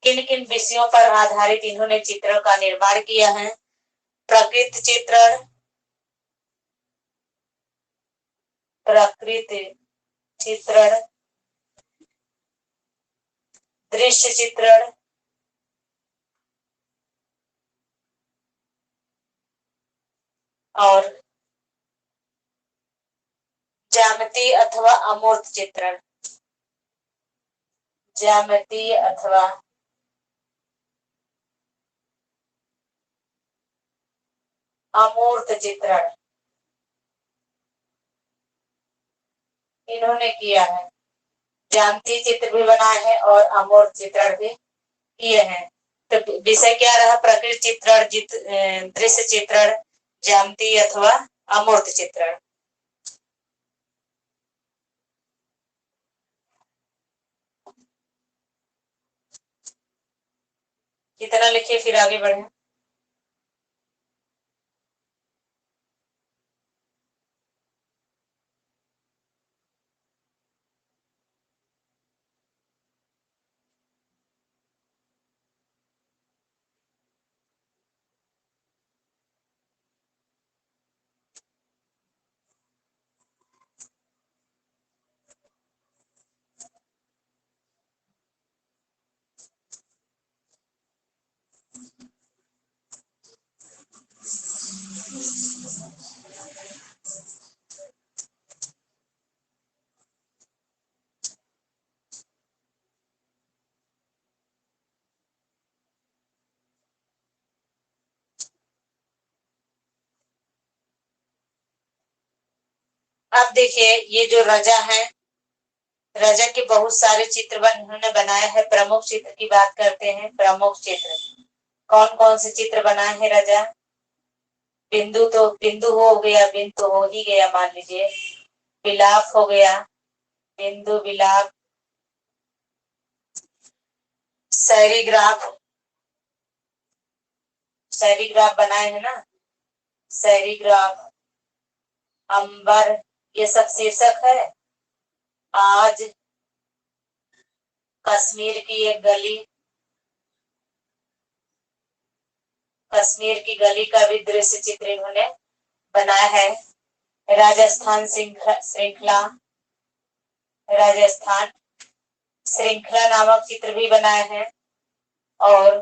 किन किन विषयों पर आधारित इन्होंने चित्रों का निर्माण किया है? प्रकृति चित्रण, प्रकृति चित्रण, दृश्य चित्रण, और ज्यामितीय अथवा अमूर्त चित्रण, ज्यामितीय अथवा अमूर्त चित्रण इन्होंने किया है। ज्यामितीय चित्र भी बनाए हैं और अमूर्त चित्रण भी किए हैं। तो विषय क्या रहा? प्रकृति चित्रण, दृश्य चित्रण, ज्यामितीय अथवा अमूर्त चित्रण। कितना लिखिए फिर आगे बढ़े। अब देखिए ये जो रजा है, रजा के बहुत सारे चित्र उन्होंने बनाए हैं। प्रमुख चित्र की बात करते हैं। प्रमुख चित्र कौन कौन से चित्र बनाए हैं रजा? बिंदु हो गया, बिंदु हो ही गया मान लीजिए। विलाप हो गया, बिंदु विलाप। सैरीग्राफ, सैरीग्राफ बनाए हैं ना, सैरीग्राफ। अंबर, ये सब शीर्षक है। आज, कश्मीर की एक गली, कश्मीर की गली का भी दृश्य चित्र इन्होंने बनाया है। राजस्थान श्रृंखला, राजस्थान श्रृंखला नामक चित्र भी बनाए हैं। और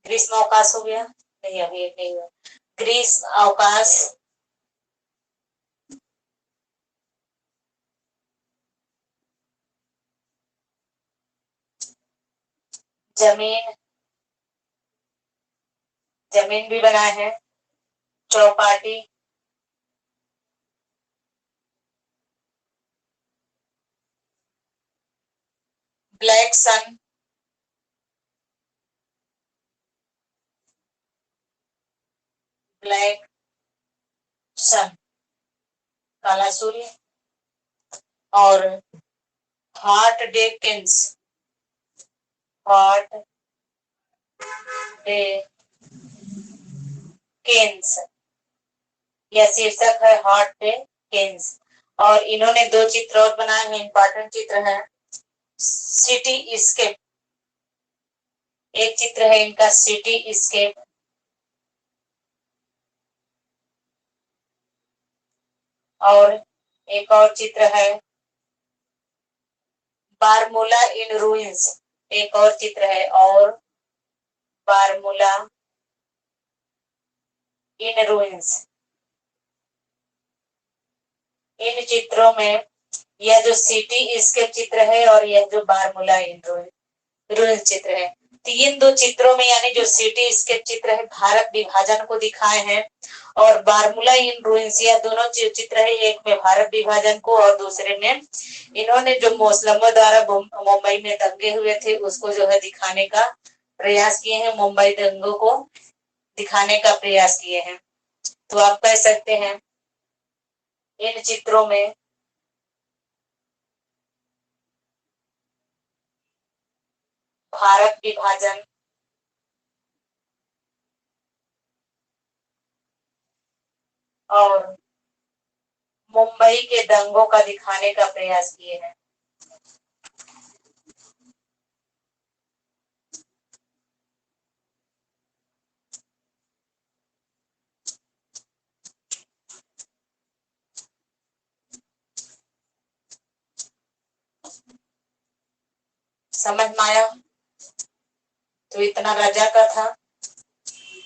ग्रीष्म अवकाश हो गया, नहीं अभी नहीं हुआ। ग्रीष्म अवकाश, जमीन, जमीन भी बनाए हैं। Chowpatty, black sun, black sun, काला सूर्य। और hot day Kings, hot day Kings, यह शीर्षक है हॉट डे किंग्स। और इन्होंने दो चित्र और बनाए हैं, इंपॉर्टेंट चित्र है। सिटी स्केप, एक चित्र है इनका सिटी स्केप। और एक और चित्र है बारमूला इन रूइंस, एक और चित्र है। और बारमूला इन रूइंस, इन चित्रों में यह जो सिटी स्केप चित्र है और यह जो बारमूला इन रूइंस चित्र है, तीन दो चित्रों में यानी जो सिटी स्केप चित्र है भारत विभाजन को दिखाए हैं। और बारमूला इन रूइंस, यह दोनों चित्र है, एक में भारत विभाजन को और दूसरे में इन्होंने जो मुस्लिमों द्वारा मुंबई में दंगे हुए थे उसको जो है दिखाने का प्रयास किए हैं, मुंबई दंगों को दिखाने का प्रयास किए हैं। तो आप कह सकते हैं इन चित्रों में भारत विभाजन और मुंबई के दंगों का दिखाने का प्रयास किए हैं। समझ में आया? तो इतना रजा का था।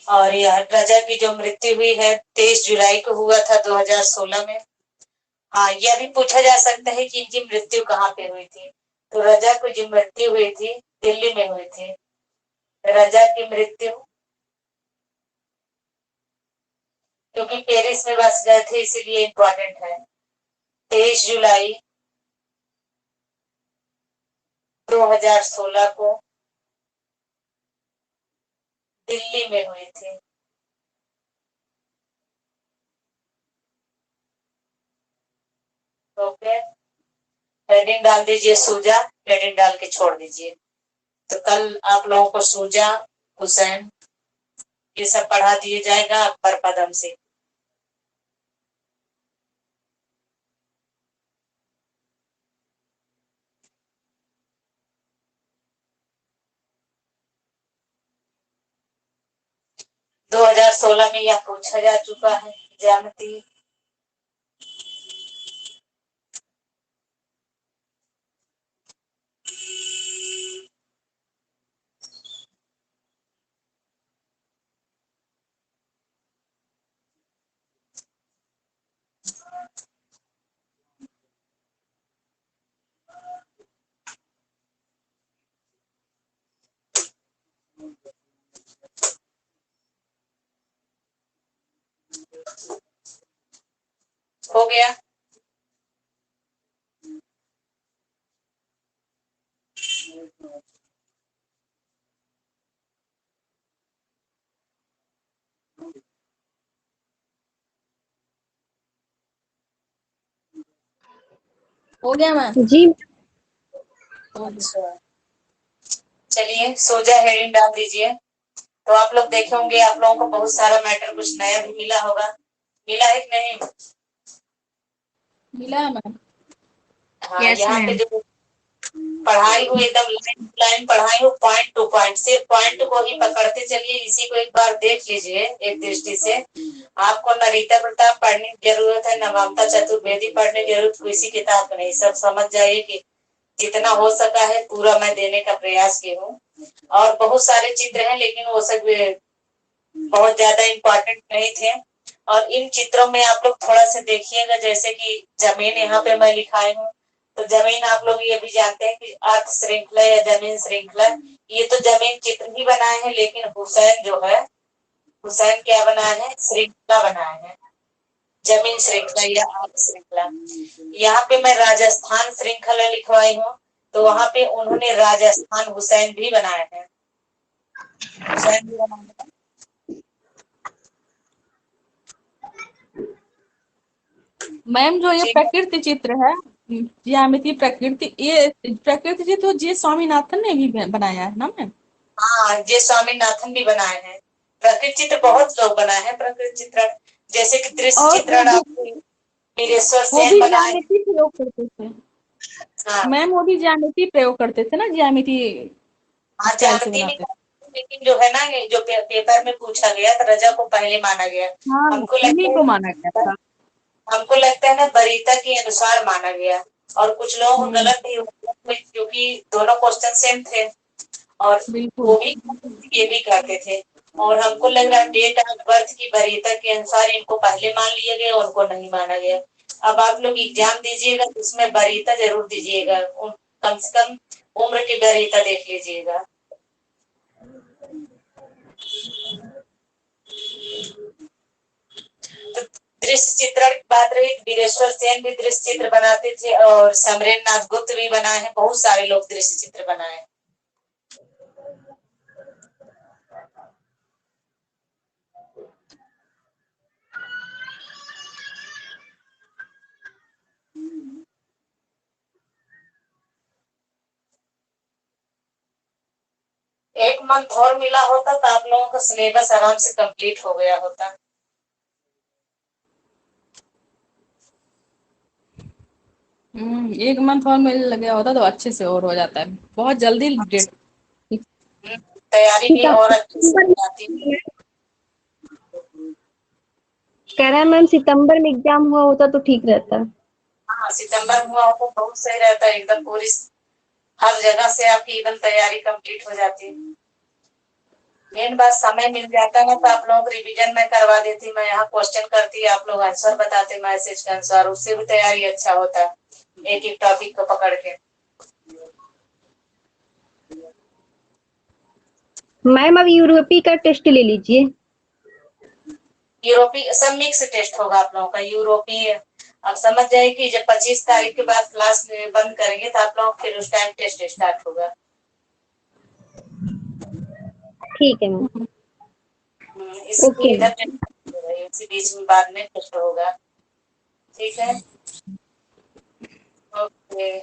और यह रजा की जो मृत्यु हुई है 23 जुलाई को हुआ था 2016 में। हाँ, यह भी पूछा जा सकता है कि इनकी मृत्यु कहाँ पे हुई थी। तो रजा की जो मृत्यु हुई थी दिल्ली में हुई थी। रजा की मृत्यु, क्योंकि पेरिस में बस गए थे इसीलिए इम्पोर्टेंट है। 23 जुलाई 2016 को दिल्ली में हुई थी। ओके, हेडिंग डाल दीजिए सूजा, हेडिंग डाल के छोड़ दीजिए। तो कल आप लोगों को सूजा, हुसैन, ये सब पढ़ा दिया जाएगा अकबर पदम से। दो 2016 में यह पूछा जा चुका है ज्यामिति। हो गया मैम? जी अच्छा, चलिए सोजा हेडिंग डाल दीजिए। तो आप लोग देखे होंगे, आप लोगों को बहुत सारा मैटर कुछ नया भी मिला होगा, मिला है कि नहीं? मिला है मैम। हाँ, यस यहाँ पे मैम। जो पढ़ाई हो एकदम लाइन टू लाइन पढ़ाई हो, पॉइंट टू पॉइंट, सिर्फ पॉइंट को ही पकड़ते चलिए। इसी को एक बार देख लीजिए एक दृष्टि से। आपको न रीता प्रताप पढ़ने की जरूरत है, न ममता चतुर्वेदी पढ़ने की जरूरत, किसी किताब को नहीं। सब समझ जाइए कि जितना हो सका है पूरा मैं देने का प्रयास की हूँ। और बहुत सारे चित्र हैं, लेकिन वो सब बहुत ज्यादा इम्पोर्टेंट नहीं थे। और इन चित्रों में आप लोग थोड़ा सा देखिएगा, जैसे कि जमीन यहाँ पे मैं लिखाई हूँ। तो जमीन आप लोग ये भी जानते हैं कि अर्थ श्रृंखला या जमीन श्रृंखला, ये तो जमीन चित्र ही बनाए हैं, लेकिन हुसैन जो है, हुसैन क्या बनाए हैं? श्रृंखला बनाए हैं, जमीन श्रृंखला या अर्थ श्रृंखला। यहाँ पे मैं राजस्थान श्रृंखला लिखवाई हूँ, तो वहां पे उन्होंने राजस्थान हुसैन भी बनाए हैं, हुसैन भी बनाए हैं। मैम जो ये ठीक है। प्रकृति चित्र है, ज्यामिति प्रकृति, ये प्रकृति चित्र जी स्वामीनाथन ने भी बनाया है ना मैम? हाँ, ये स्वामीनाथन भी बनाए हैं। प्रकृति चित्र बहुत लोग बनाए हैं, प्रकृति चित्रण, जैसे कि दृश्य और चित्रण आपको वीरेश्वर वो सेन भी बनाए। ज्यामिति प्रयोग करते थे हाँ मैम, वो भी ज्यामिति प्रयोग करते थे ना, ज्यामिति हाँ, स्टाइल से जानती भी बनाते थे। नहीं, लेकिन जो है ना, ये जो पेपर में पूछा गया तो रजा को पहले माना गया। हाँ, हमको इन्हीं लगता को माना गया है, था। हमको लगता है ना बरीता के अनुसार माना गया। और कुछ लोगों को हम्म, गलत भी हुआ, क्योंकि दोनों क्वेश्चन सेम थे। और बिल्कुल। वो भी ये भी करते थे। और हमको लग रहा है डेट ऑफ बर्थ की वरीयता के अनुसार इनको पहले मान लिया गया, उनको नहीं माना गया। अब आप लोग एग्जाम दीजिएगा तो उसमें वरीयता जरूर दीजिएगा, कम से कम उम्र की वरीयता देख लीजिएगा। तो दृश्य चित्रण की बात रही, वीरेश्वर सेन भी दृश्य चित्र बनाते थे, और समरेंद्र नाथ गुप्त भी बनाए हैं, बहुत सारे लोग दृश्य चित्र बनाए हैं। एक मंथ और मिला होता तो आप लोगों का सिलेबस आराम से कंप्लीट हो गया होता। एक मंथ और मिल लगे होता तो अच्छे से और हो जाता है, बहुत जल्दी डेट। तैयारी भी और अच्छे से हो सितंबर जाती है। कह रहा है मैम, सितंबर में एग्जाम हुआ होता तो ठीक रहता। हाँ, सितंबर हुआ हो तो बहुत सही रहता है, एकदम पूरी हर जगह से आपकी एकदम तैयारी कंप्लीट हो जाती है। मेन बात समय मिल जाता है तो आप लोगों को रिवीजन में करवा देती, मैं यहाँ क्वेश्चन करती, आप लोग आंसर बताते मैसेज के अनुसार, उससे भी तैयारी अच्छा होता है, एक एक टॉपिक को पकड़ के। मैम अब यूरोपी का टेस्ट ले लीजिए। यूरोपीय सब मिक्स टेस्ट होगा आप लोगों का, यूरोपीय। अब समझ जाए कि जब 25 तारीख के बाद क्लास बंद करेंगे तो आप लोग फिर उस टाइम टेस्ट स्टार्ट होगा। ठीक है मैम। इसलिए ओके। इधर इसी बीच में बाद में टेस्ट होगा। ठीक है, ओके।